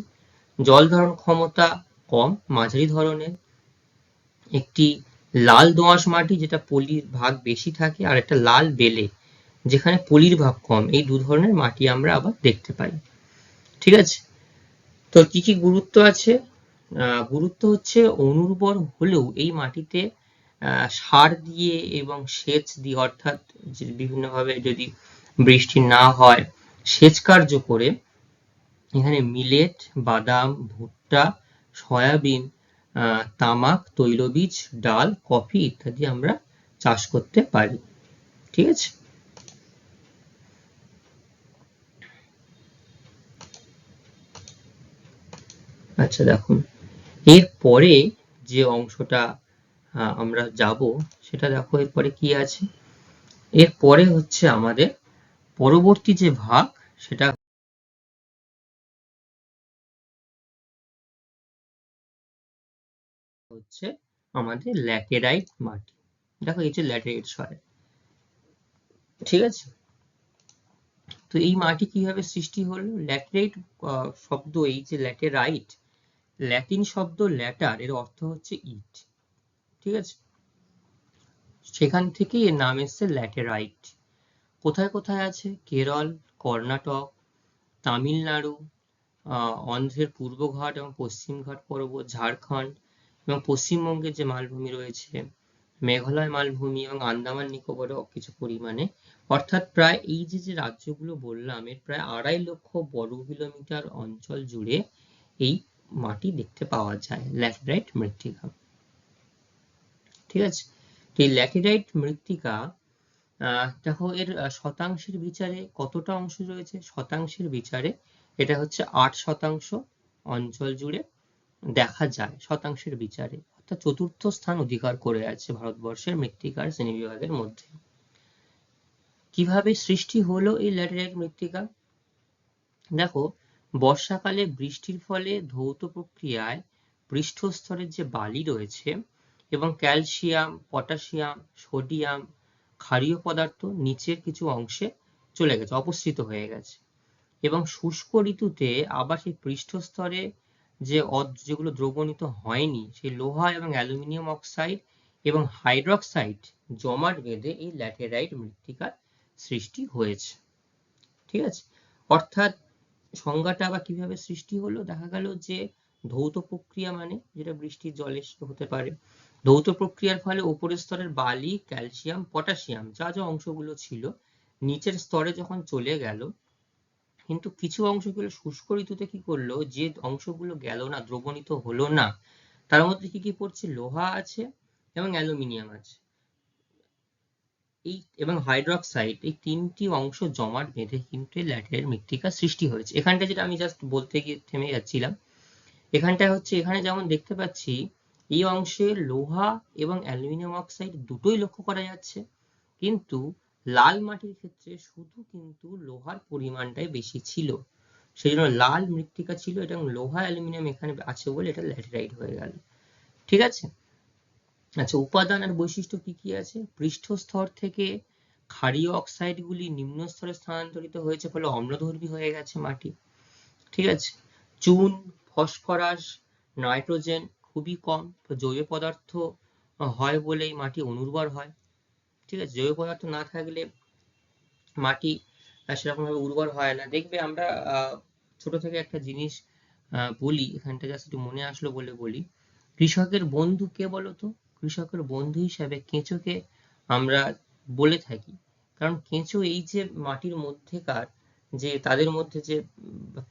জল ধারণ ক্ষমতা কম, মাঝারি ধরনের। একটি লাল দোআঁশ মাটি, যেটা পলির ভাগ বেশি থাকে, আর একটা লাল বেলে, যেখানে পলির ভাগ কম। এই দু ধরনের মাটি আমরা আবার দেখতে পাই। ঠিক আছে, তো কি কি গুরুত্ব আছে? গুরুত্ব হচ্ছে অনুর্বর হলেও এই মাটিতে সার দিয়ে এবং সেচ দিয়ে, অর্থাৎ বিভিন্নভাবে যদি বৃষ্টি না হয় সেচ কার্য করে এখানে মিলেট, বাদাম, ভুট্টা, সয়াবিন, তামাক, তৈলবীজ, ডাল, কফি ইত্যাদি আমরা চাষ করতে পারি। ঠিক আছে, আচ্ছা দেখুন এরপরে যে অংশটা আমরা যাব সেটা দেখো, এরপরে কি আছে? এরপরে হচ্ছে আমাদের পরবর্তী যে ভাগ সেটা হচ্ছে আমাদের ল্যাটেরাইট মাটি। দেখো এই যে ল্যাটেরাইট সয়েল। ঠিক আছে, তো এই মাটি কিভাবে সৃষ্টি হলো? ল্যাটেরাইট শব্দ, এই যে ল্যাটেরাইট, ল্যাটিন শব্দ ল্যাটার, এর অর্থ হচ্ছে ইট। ঠিক আছে, সেখান থেকে এর নাম এসছে ল্যাটেরাইট। কোথায় কোথায় আছে? কেরল, কর্ণাটক, তামিলনাড়ু, অন্ধ্রের পূর্বঘাট এবং পশ্চিমঘাট পর্বত, ঝাড়খণ্ড এবং পশ্চিমবঙ্গের যে মালভূমি রয়েছে, মেঘালয় মালভূমি এবং আন্দামান নিকোবরও কিছু পরিমাণে। অর্থাৎ প্রায় এই যে যে রাজ্যগুলো বললাম এর প্রায় 2.5 লক্ষ বর্গ কিলোমিটার অঞ্চল জুড়ে এই মাটি দেখতে পাওয়া যায়, ল্যাটেরাইট মৃত্তিকা। ঠিক আছে, এই ল্যাটেরাইট মৃত্তিকা দেখো এর শতাংশের বিচারে কতটা অংশ রয়েছে, শতাংশের বিচারে এটা হচ্ছে 8% অঞ্চল জুড়ে দেখা যায় শতাংশের বিচারে, অর্থাৎ চতুর্থ স্থান অধিকার করে আছে ভারতবর্ষের মৃত্তিকার শ্রেণীবিভাগের মধ্যে। কিভাবে সৃষ্টি হলো এই ল্যাটেরাইট মৃত্তিকা? দেখো, বর্ষাকালে বৃষ্টির ফলে ধৌত প্রক্রিয়ায় পৃষ্ঠস্তরের যে বালি রয়েছে এবং ক্যালসিয়াম, পটাশিয়াম, সোডিয়াম, ক্ষারীয় পদার্থ নিচের কিছু অংশে চলে গেছে, অপসৃত হয়ে গেছে, এবং শুষ্ক ঋতুতে আবার সেই পৃষ্ঠস্তরে যেগুলো দ্রবণীত হয়নি সেই লোহা এবং অ্যালুমিনিয়াম অক্সাইড এবং হাইড্রক্সাইড জমাট বেঁধে এই ল্যাটেরাইট মৃত্তিকার সৃষ্টি হয়েছে। ঠিক আছে, অর্থাৎ সংজ্ঞাটা আবার কিভাবে সৃষ্টি হলো, দেখা গেল যে ধৌত প্রক্রিয়া মানে যেটা বৃষ্টির জলে হতে পারে, ধৌত প্রক্রিয়ার ফলে উপরের স্তরের বালি, ক্যালসিয়াম, পটাশিয়াম যা যা অংশগুলো ছিল নিচের স্তরে যখন চলে গেল, কিন্তু কিছু অংশগুলো শুষ্ক ঋতুতে কি করলো, যে অংশগুলো গেল না, দ্রবণীত হলো না, তার মধ্যে কি কি পড়ছে, লোহা আছে এবং অ্যালুমিনিয়াম আছে, এই এবং হাইড্রক্সাইড, এই তিনটি অংশ জমাট বেঁধে কিন্তু ল্যাটেরাইট মৃত্তিকা সৃষ্টি হয়েছে। এখানটা যেটা আমি জাস্ট বলতে গিয়ে থেমে যাচ্ছিলাম, এখানটা হচ্ছে, এখানে যেমন দেখতে পাচ্ছি এই অংশে লোহা এবং অ্যালুমিনিয়াম অক্সাইড দুটোই লক্ষ্য করা যাচ্ছে, কিন্তু লাল মাটির ক্ষেত্রে শুধু কিন্তু লোহার পরিমাণটাই বেশি ছিল, সেই জন্য লাল মৃত্তিকা ছিল এবং লোহা অ্যালুমিনিয়াম এখানে আছে বলে এটা ল্যাটেরাইট হয়ে গেল। ঠিক আছে, আচ্ছা, উপাদান আর বৈশিষ্ট্য কি কি আছে, পৃষ্ঠস্তর থেকে ক্ষারীয় অক্সাইডগুলি নিম্ন স্তরে স্থানান্তরিত হয়েছে, ফলে অম্লধর্মী হয়ে গেছে মাটি। ঠিক আছে, চুন, ফসফরাস, নাইট্রোজেন খুবই কম, জৈব পদার্থ হয় বলেই মাটি অনুর্বর হয়। ঠিক আছে, জৈব পদার্থ না থাকলে মাটি সেরকম ভাবে উর্বর হয় না। দেখবে আমরা ছোট থেকে একটা জিনিস বলি, এখানটা জাস্ট একটু মনে আসলো বলে বলি, কৃষকের বন্ধু কে বলতো, কৃষকের বন্ধু হিসাবে কেঁচোকে আমরা বলে থাকি, কারণ কেঁচো এই যে মাটির মধ্যেকার যে তাদের মধ্যে যে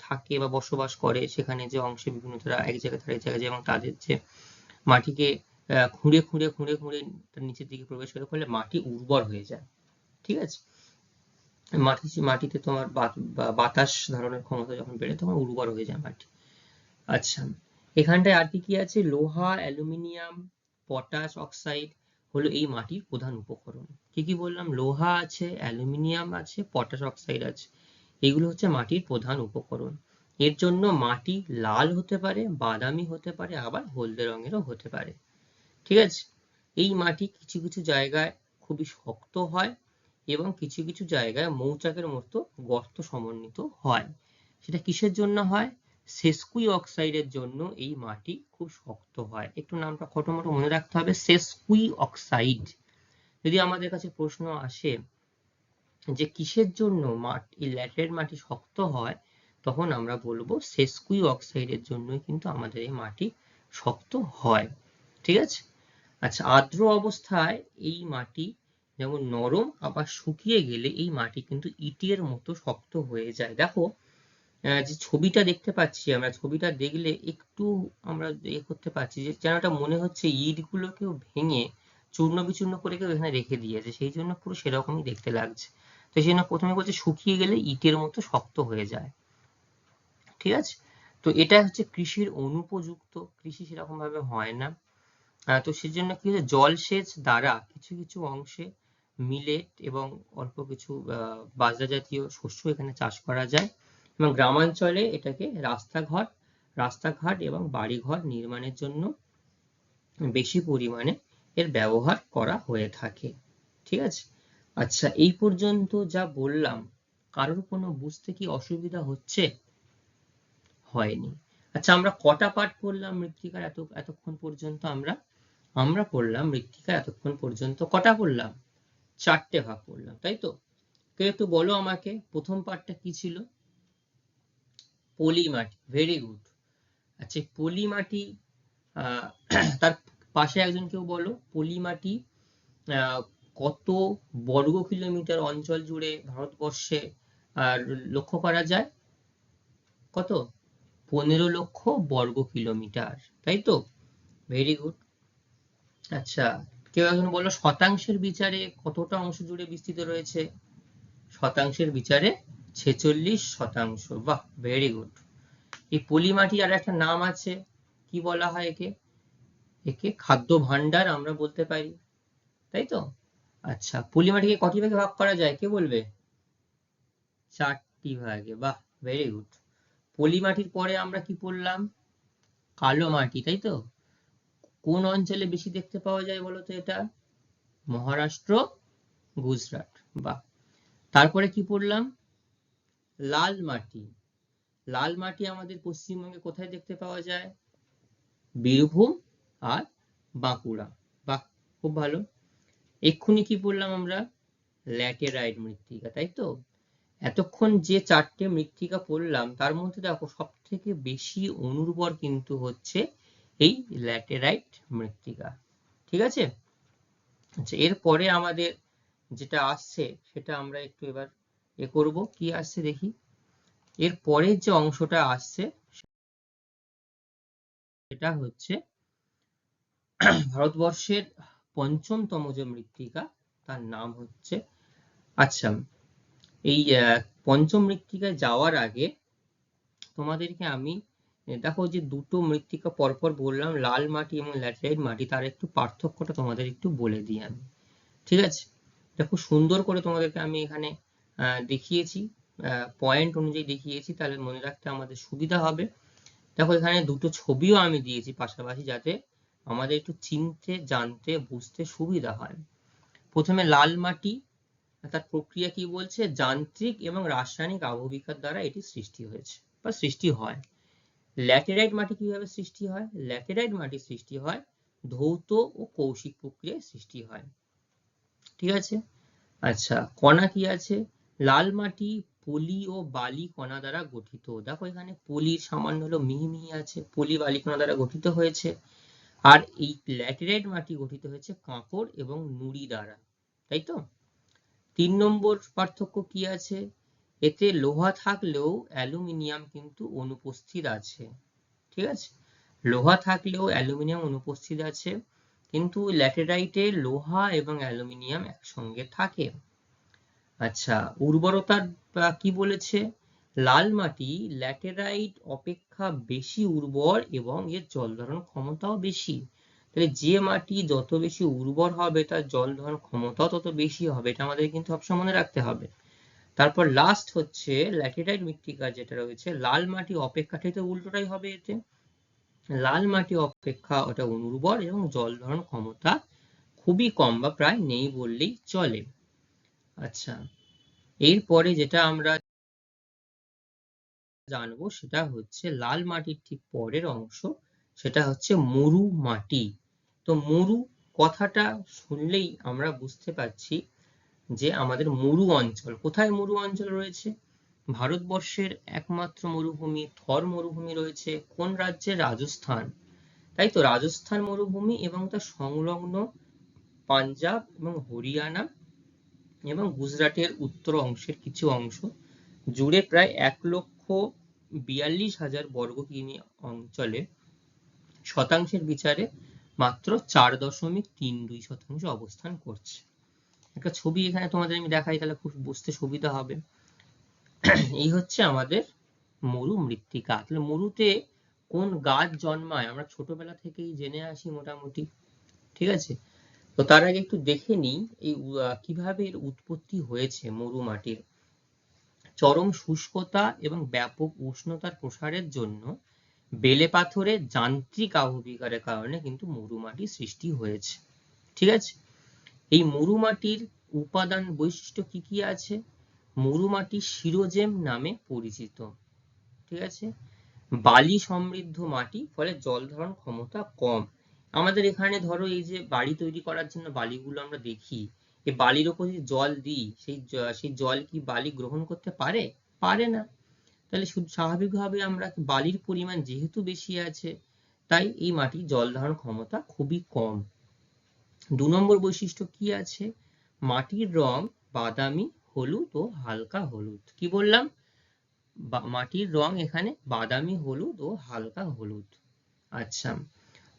থাকে বা বসবাস করে, সেখানে যে অংশে বিভিন্ন তারা এক জায়গা থেকে আরেক জায়গায় যায় এবং তাদের যে মাটিকে খুঁড়ে খুঁড়ে খুঁড়ে খুঁড়ে তার নিচের দিকে প্রবেশ করে, ফলে মাটি উর্বর হয়ে যায়। ঠিক আছে, মাটিতে তোমার বাতাস ধারণের ক্ষমতা যখন বেড়ে তখন উর্বর হয়ে যায় মাটি। আচ্ছা, এখানটায় আর কি কি আছে, লোহা, অ্যালুমিনিয়াম, পটাশ অক্সাইড হলো এই মাটির প্রধান উপকরণ। কি কি বললাম, লোহা আছে, অ্যালুমিনিয়াম আছে, পটাশ অক্সাইড আছে, এগুলো হচ্ছে মাটির প্রধান উপকরণ। এর জন্য মাটি লাল হতে পারে, বাদামি হতে পারে, আবার হলদে রঙেরও হতে পারে। ঠিক আছে, এই মাটি কিছু কিছু জায়গায় খুবই শক্ত হয় এবং কিছু কিছু জায়গায় মৌচাকের মতো গর্ত সমন্বিত হয়। সেটা কিসের জন্য হয়, সেস্কুই অক্সাইডের জন্য এই মাটি খুব শক্ত হয়। একটু নামটা খটোমটো মনে রাখতে হবে, সেস্কুই অক্সাইড। যদি আমাদের কাছে প্রশ্ন আসে যে কিসের জন্য এই ল্যাটেরাইট মাটি শক্ত হয়, তখন আমরা বলবো সেস্কুই অক্সাইডের জন্যই কিন্তু আমাদের এই মাটি শক্ত হয়। ঠিক আছে, আচ্ছা, আর্দ্র অবস্থায় এই মাটি যেমন নরম, আবার শুকিয়ে গেলে এই মাটি কিন্তু ইটের মতো শক্ত হয়ে যায়। দেখো, যে ছবিটা দেখতে পাচ্ছি আমরা, ছবিটা দেখলে একটু আমরা করতে পারছি যে যেন এটা মনে হচ্ছে ইট গুলোকেও ভেঙে চূর্ণ বিচূর্ণ করে কেউ এখানে রেখে দিয়েছে, সেই জন্য পুরো সেরকমই দেখতে লাগছে। তো সেই জন্য প্রথমে বলছে শুকিয়ে গেলে ইটের মতো শক্ত হয়ে যায়। ঠিক আছে, তো এটা হচ্ছে কৃষির অনুপযুক্ত, কৃষি সেরকম ভাবে হয় না। তো সেজন্য কি হচ্ছে, জলসেচ দ্বারা কিছু কিছু অংশে মিলেট এবং অল্প কিছু বাজরা জাতীয় শস্য এখানে চাষ করা যায়, এবং গ্রামাঞ্চলে এটাকে রাস্তাঘাট এবং বাড়িঘর নির্মাণের জন্য বেশি পরিমাণে এর ব্যবহার করা হয়ে থাকে। ঠিক আছে, আচ্ছা, এই পর্যন্ত যা বললাম কারোর কোনো বুঝতে কি অসুবিধা হচ্ছে? হয়নি। আচ্ছা, আমরা কটা পাঠ করলাম মৃত্তিকার এতক্ষণ পর্যন্ত? আমরা পড়লাম মৃত্তিকা এতক্ষণ পর্যন্ত কটা পড়লাম, 4টে ভাগ করলাম, তাই তো? কেউ একটু বলো আমাকে, প্রথম পার্টটা কি ছিল? পলি মাটি, ভেরি গুড। আচ্ছা, পলি মাটি, তার পাশে একজন কেউ বলো, পলি মাটি কত বর্গ কিলোমিটার অঞ্চল জুড়ে ভারতবর্ষে আর লক্ষ্য করা যায়? কত? 15 লক্ষ বর্গ কিলোমিটার, তাই তো? Very good. আচ্ছা, কেউ একজন বললো শতাংশের বিচারে কতটা অংশ জুড়ে বিস্তৃত রয়েছে? শতাংশের বিচারে 46%। বাহ, ভেরি গুড। এই পলি মাটি আর একটা নাম আছে, কি বলা হয় একে? একে খাদ্য ভাণ্ডার আমরা বলতে পারি, তাই তো? আচ্ছা, পলি মাটিকে কটি ভাগে ভাগ করা যায়, কে বলবে? 4টি ভাগে। বাহ, ভেরি গুড। পলি মাটির পরে আমরা কি পড়লাম? কালো মাটি, তাই তো? কোন অঞ্চলে বেশি দেখতে পাওয়া যায় বলতো এটা? মহারাষ্ট্র, গুজরাট। বাহ। তারপরে কি পড়লাম? লাল মাটি। লাল মাটি আমাদের পশ্চিমবঙ্গে কোথায় দেখতে পাওয়া যায়? বীরভূম আর বাঁকুড়া। বাহ, খুব ভালো। এক্ষুনি কি পড়লাম আমরা? ল্যাটেরাইট মৃত্তিকা, তাই তো? এতক্ষণ যে 4টে মৃত্তিকা পড়লাম তার মধ্যে দেখো সব থেকে বেশি অনুর্বর কিন্তু হচ্ছে এই ল্যাটেরাইট মৃত্তিকা। ঠিক আছে? আচ্ছা, এরপরে আমাদের যেটা আসছে সেটা আমরা একটু এবার করব। কি আসছে দেখি। এর পরের যে অংশটা আসছে সেটা হচ্ছে ভারতবর্ষের 5মতম যে মৃত্তিকা তার নাম হচ্ছে, আচ্ছা, এই 5ম মৃত্তিকায় যাওয়ার আগে তোমাদেরকে আমি দেখো যে দুটো মৃত্তিকা পরপর বললাম, লাল মাটি এবং ল্যাটেরাইট মাটি, তার একটু পার্থক্যটা তোমাদের একটু বলে দিই আমি। ঠিক আছে? দেখো সুন্দর করে তোমাদেরকে আমি এখানে দেখিয়েছি, পয়েন্ট অনুযায়ী দেখিয়েছি, তাহলে মনে রাখতে আমাদের সুবিধা হবে। দেখো এখানে দুটো ছবিও আমি দিয়েছি পাশাপাশি, যাতে আমাদের একটু চিনতে, জানতে, বুঝতে সুবিধা হয়। প্রথমে লাল মাটি, তার প্রক্রিয়া কি বলছে? যান্ত্রিক এবং রাসায়নিক আবহবিকার দ্বারা এটি সৃষ্টি হয়েছে বা সৃষ্টি হয়। ল্যাটেরাইট মাটি কিভাবে সৃষ্টি হয়? ল্যাটেরাইট মাটি সৃষ্টি হয় ধৌত ও কৌশিক প্রক্রিয়ায় সৃষ্টি হয়। ঠিক আছে? আচ্ছা, কণা কি আছে? লাল মাটি পলি ও বালি কণা দ্বারা গঠিত। দেখো এখানে পলির সামান্য হলো মিহি মিহি আছে, পলি বালি কণা দ্বারা গঠিত হয়েছে। আর এই ল্যাটেরাইট মাটি গঠিত হয়েছে কাঁকর এবং নুড়ি দ্বারা, তাই তো? 3 নম্বর পার্থক্য কি আছে? এতে লোহা থাকলেও অ্যালুমিনিয়াম কিন্তু অনুপস্থিত আছে। ঠিক আছে? লোহা থাকলেও অ্যালুমিনিয়াম অনুপস্থিত আছে, কিন্তু ল্যাটেরাইটে লোহা এবং অ্যালুমিনিয়াম একসঙ্গে থাকে। আচ্ছা, উর্বরতার কি বলেছে? লাল মাটি ল্যাটেরাইট অপেক্ষা বেশি উর্বর এবং এর জল ধারণ ক্ষমতাও বেশি। তাহলে যে মাটি যত বেশি উর্বর হবে তার জল ধারণ ক্ষমতাও তত বেশি হবে, এটা আমাদের কিন্তু সবসময় মনে রাখতে হবে। তারপর লাস্ট হচ্ছে ল্যাটেরাইট মৃত্তিকা যেটা রয়েছে, লাল মাটি অপেক্ষা, ঠিক উল্টোটাই হবে এতে। লাল মাটি অপেক্ষা ওটা অনুর্বর এবং জল ধারণ ক্ষমতা খুবই কম বা প্রায় নেই বললেই চলে। আচ্ছা, এরপরে যেটা আমরা জানবো সেটা হচ্ছে লাল মাটির ঠিক পরের অংশ, সেটা হচ্ছে মরু মাটি। তো মরু কথাটা শুনলেই আমরা বুঝতে পারছি যে আমাদের মরু অঞ্চল। কোথায় মরু অঞ্চল রয়েছে? ভারতবর্ষের একমাত্র মরুভূমি থর মরুভূমি রয়েছে কোন রাজ্যে? রাজস্থান, তাই তো? রাজস্থান মরুভূমি এবং তার সংলগ্ন পাঞ্জাব এবং হরিয়ানা এবং গুজরাটের উত্তর অংশের কিছু অংশ জুড়ে প্রায় 1,42,000 বর্গ কিমি অঞ্চলে শতাংশের বিচারে মাত্র 4.32% অবস্থান করছে। একটা ছবি এখানে তোমাদের আমি দেখাই, তাহলে খুব বুঝতে সুবিধা হবে। এই হচ্ছে আমাদের মরু মৃত্তিকা। তাহলে মরুতে কোন গাছ জন্মায় আমরা ছোটবেলা থেকেই জেনে আসি মোটামুটি। ঠিক আছে? তো তার আগে একটু দেখে নিই এই কিভাবে এর উৎপত্তি হয়েছে মরু মাটির। চরম শুষ্কতা এবং ব্যাপক উষ্ণতার প্রসারের জন্য বেলে পাথরের যান্ত্রিক আবহবিকারের কারণে কিন্তু মরু মাটির সৃষ্টি হয়েছে। ঠিক আছে? এই মরু মাটির উপাদান বৈশিষ্ট্য কি কি আছে? মরু মাটি শিরোজেম নামে পরিচিত। ঠিক আছে? বালি সমৃদ্ধ মাটি, ফলে জল ধারণ ক্ষমতা কম। আমাদের এখানে ধরো এই যে বাড়ি তৈরি করার জন্য বালিগুলো আমরা দেখি, এই বালির ওপর যদি জল দিই, সেই জল কি বালি গ্রহণ করতে পারে? পারে না। তাহলে স্বাভাবিকভাবে আমরা বালির পরিমাণ যেহেতু বেশি আছে, তাই এই মাটির জল ধারণ ক্ষমতা খুবই কম। 2 নম্বর বৈশিষ্ট্য কি আছে? মাটির রং বাদামি, হলুদ ও হালকা হলুদ। কি বললাম? মাটির রং এখানে বাদামি, হলুদ ও হালকা হলুদ। আচ্ছা,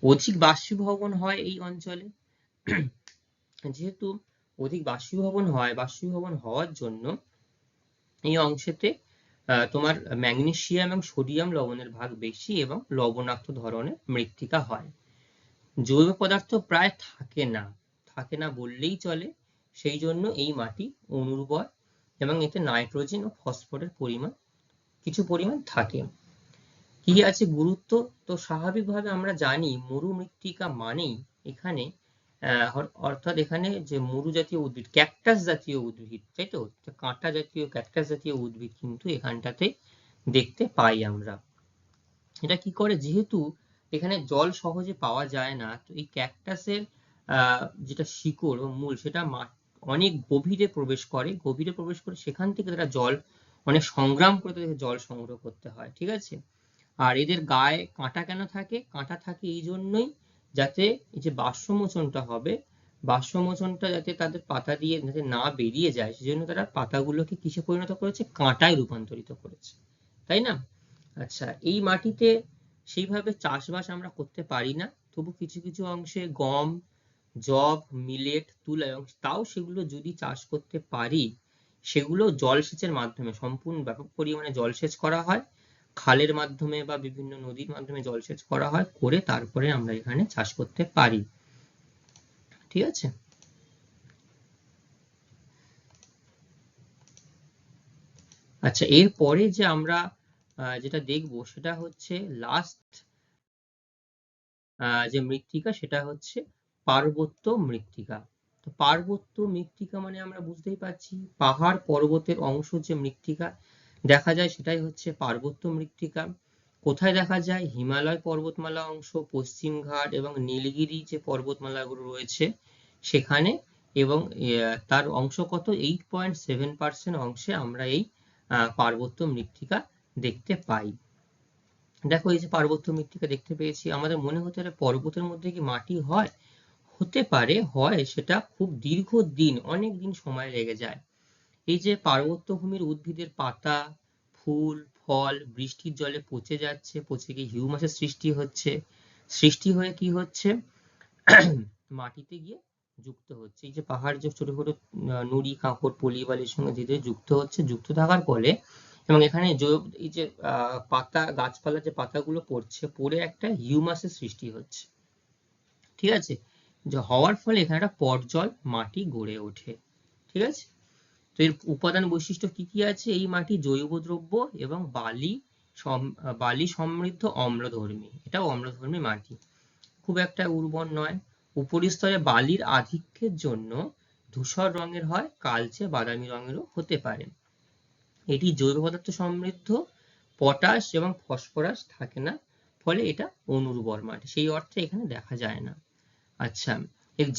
অধিক বাষ্পীভবন হয় এই অঞ্চলে। যেহেতু অধিক বাষ্পীভবন হয়, বাষ্পীভবন হওয়ার জন্য এই অংশেতে তোমার ম্যাগনেসিয়াম এবং সোডিয়াম লবণের ভাগ বেশি এবং লবণাক্ত ধরনের মৃত্তিকা হয়। জৈব পদার্থ প্রায় থাকে না বললেই চলে। সেই জন্য এই মাটি অনুর্বর এবং এতে নাইট্রোজেন ও ফসফরাসের পরিমাণ কিছু পরিমাণ থাকে। কি আছে গুরুত্ব? তো স্বাভাবিকভাবে আমরা জানি মরু মৃত্তিকা মানেই এখানে অর্থাৎ এখানে যে মরু জাতীয় উদ্ভিদ, ক্যাকটাস জাতীয় উদ্ভিদ, তাই তো, কাঁটা জাতীয় ক্যাকটাস জাতীয় উদ্ভিদ কিন্তু এখানটাতে দেখতে পাই আমরা। এটা কি করে, যেহেতু এখানে জল সহজে পাওয়া যায় না, তো এই ক্যাকটাসের যেটা শিকড় ও মূল সেটা অনেক গভীরে প্রবেশ করে সেখান থেকে তারা জল অনেক সংগ্রাম করে তাদেরকে জল সংগ্রহ করতে হয়, ঠিক আছে। আর এদের গায়ে কাঁটা কেন থাকে? কাঁটা থাকে এই জন্যই যাতে এই যে বাষ্পমোচনটা হবে, বাষ্পমোচনটা যাতে তাদের পাতা দিয়ে যাতে না বেরিয়ে যায়, সেজন্য তারা পাতাগুলোকে কিসে পরিণত করেছে? কাঁটায় রূপান্তরিত করেছে, তাই না? আচ্ছা, এই মাটিতে সেইভাবে চাষবাস আমরা করতে পারি না, তবু কিছু কিছু অংশে গম, যব, মিলেট, তুলা, এবং তাও সেগুলো যদি চাষ করতে পারি, সেগুলো জলসেচের মাধ্যমে সম্পূর্ণ ব্যাপক পরিমাণে জলসেচ করা হয়, খালের মাধ্যমে বা বিভিন্ন নদীর মাধ্যমে জলসেচ করা হয়, করে তারপরে আমরা এখানে চাষ করতে পারি, ঠিক আছে। আচ্ছা, এরপরে যে আমরা যেটা দেখবো সেটা হচ্ছে লাস্ট যে মৃত্তিকা, সেটা হচ্ছে পার্বত্য মৃত্তিকা। তো পার্বত্য মৃত্তিকা মানে আমরা বুঝতেই পারছি পাহাড় পর্বতের অংশ যে মৃত্তিকা দেখা যায় সেটাই হচ্ছে পার্বত্য মৃত্তিকা। কোথায় দেখা যায়? হিমালয় পর্বতমালা অংশ, পশ্চিমঘাট এবং নীলগিরি যে পর্বতমালাগুলো রয়েছে সেখানে, এবং তার অংশ কত? 8.7% অংশে আমরা এই পার্বত্য মৃত্তিকা দেখতে পাই। দেখো, এই যে পার্বত্য মৃত্তিকা দেখতে পেয়েছি, আমাদের মনে হতে পারে পর্বতের মধ্যে কি মাটি হয়? হতে পারে, হয়, সেটা খুব দীর্ঘদিন, অনেক দিন সময় লেগে যায়। এই যে পার্বত্য ভূমির উদ্ভিদের পাতা, ফুল, ফল বৃষ্টির জলে পচে যাচ্ছে, পচে গিয়ে হিউমাসের সৃষ্টি হচ্ছে, সৃষ্টি হয়ে কি হচ্ছে? মাটিতে গিয়ে যুক্ত হচ্ছে। এই যে পাহাড় যে ছোট ছোট নুড়ি, কাঁকর, পলি বালির সঙ্গে ধীরে ধীরে যুক্ত হচ্ছে, যুক্ত থাকার ফলে, এবং এখানে এই যে পাতা, গাছপালা যে পাতাগুলো পড়ছে, পড়ে একটা হিউমাসের সৃষ্টি হচ্ছে, ঠিক আছে। যে হওয়ার ফলে এখানে একটা পর্জল মাটি গড়ে ওঠে, ঠিক আছে। তো এর উপাদান বৈশিষ্ট্য কি কি আছে? এই মাটি জৈব দ্রব্য এবং বালি সমৃদ্ধ অম্লধর্মী, এটাও অম্লধর্মী মাটি, খুব একটা উর্বর নয়। উপরিস্তরে বালির আধিক্যের জন্য ধূসর রঙের হয়, কালচে বাদামি রঙেরও হতে পারে। এটি জৈব পদার্থ সমৃদ্ধ, পটাশ এবং ফসফরাস থাকে না, ফলে এটা অনুর্বর মাটি, সেই অর্থে এখানে দেখা যায় না। আচ্ছা,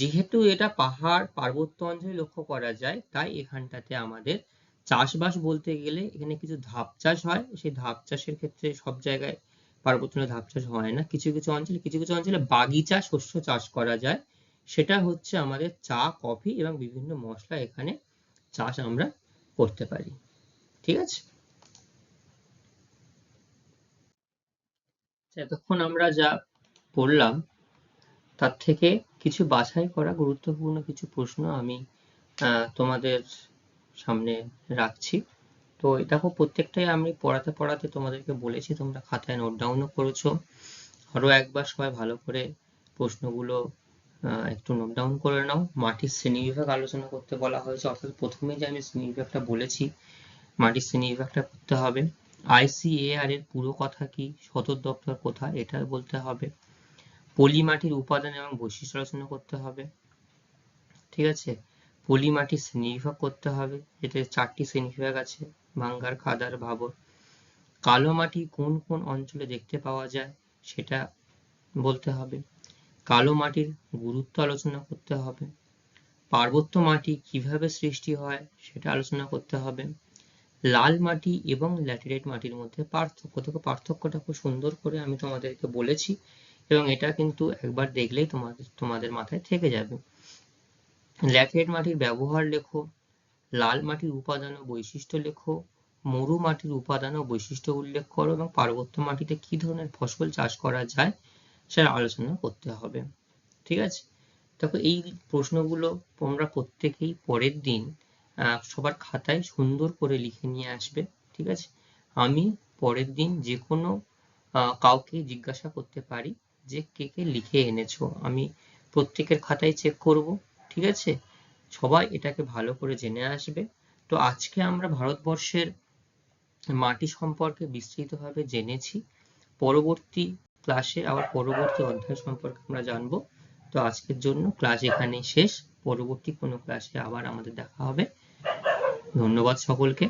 যেহেতু এটা পাহাড় পার্বত্য অঞ্চলে লক্ষ্য করা যায়, তাই এখানটাতে আমাদের চাষবাস বলতে গেলে এখানে কিছু ধাপ চাষ হয়। সেই ধাপ চাষের ক্ষেত্রে সব জায়গায় পার্বত্য ধাপ চাষ হয় না, কিছু কিছু অঞ্চলে বাগিচা শস্য চাষ করা যায়। সেটা হচ্ছে আমাদের চা, কফি এবং বিভিন্ন মশলা এখানে চাষ আমরা করতে পারি, ঠিক আছে। এতক্ষণ আমরা যা পড়লাম তার থেকে কিছু বাছাই করা গুরুত্বপূর্ণ কিছু প্রশ্ন আমি তোমাদের সামনে রাখছি। তো দেখো, প্রত্যেকটাই আমি পড়াতে পড়াতে তোমাদেরকে বলেছি, তোমরা খাতায় নোট ডাউনও করেছো। আরো একবার সবাই ভালো করে প্রশ্নগুলো একটু নোট ডাউন করে নাও। মাটির শ্রেণীবিভাগ আলোচনা করতে বলা হয়েছে, অর্থাৎ প্রথমে যে আমি শ্রেণীবিভাগটা বলেছি, মাটির শ্রেণীবিভাগটা করতে হবে। ICAR এর পুরো কথা কি, সদর দপ্তর কোথায়, এটা বলতে হবে। পলি মাটির উপাদান এবং বৈশিষ্ট্য আলোচনা করতে হবে, ঠিক আছে। পলি মাটির শ্রেণীবিভাগ করতে হবে, এতে 4টি শ্রেণীবিভাগ আছে: ভাঙ্গার, খাদার, ভাবর। কালো মাটি কোন কোন অঞ্চলে দেখতে পাওয়া যায় সেটা বলতে হবে। কালো মাটির গুরুত্ব আলোচনা করতে হবে। পার্বত্য মাটি কিভাবে সৃষ্টি হয় সেটা আলোচনা করতে হবে। লাল মাটি এবং ল্যাটেরাইট মাটির মধ্যে পার্থক্য, দেখো পার্থক্যটা খুব সুন্দর করে আমি তোমাদেরকে বলেছি, এবং এটা কিন্তু একবার দেখলেই তোমাদের মাথায় থেকে যাবে। ল্যাটেরাইট মাটির ব্যবহার লেখো, লাল মাটির উপাদান ও বৈশিষ্ট্য লেখো, মরু মাটির উপাদান ও বৈশিষ্ট্য উল্লেখ করো, এবং পার্বত্য মাটিতে কি ধরনের ফসল চাষ করা যায় সেটা আলোচনা করতে হবে, ঠিক আছে। দেখো এই প্রশ্নগুলো তোমরা প্রত্যেকেই পরের দিন সবার খাতায় সুন্দর করে লিখে নিয়ে আসবে, ঠিক আছে? আমি পরের দিন যে কোনো কাউকে জিজ্ঞাসা করতে পারি যে কে কে লিখে এনেছো, আমি প্রত্যেকের খাতায় চেক করব, ঠিক আছে? সবাই এটাকে ভালো করে জেনে আসবে। তো আজকে আমরা ভারতবর্ষের মাটি সম্পর্কে বিস্তৃতভাবে জেনেছি। পরবর্তী ক্লাসে আবার পরবর্তী অধ্যায় সম্পর্কে আমরা জানবো। তো আজকের জন্য ক্লাস এখানেই শেষ। পরবর্তী কোনো ক্লাসে আবার আমাদের দেখা হবে। ধন্যবাদ সকলকে।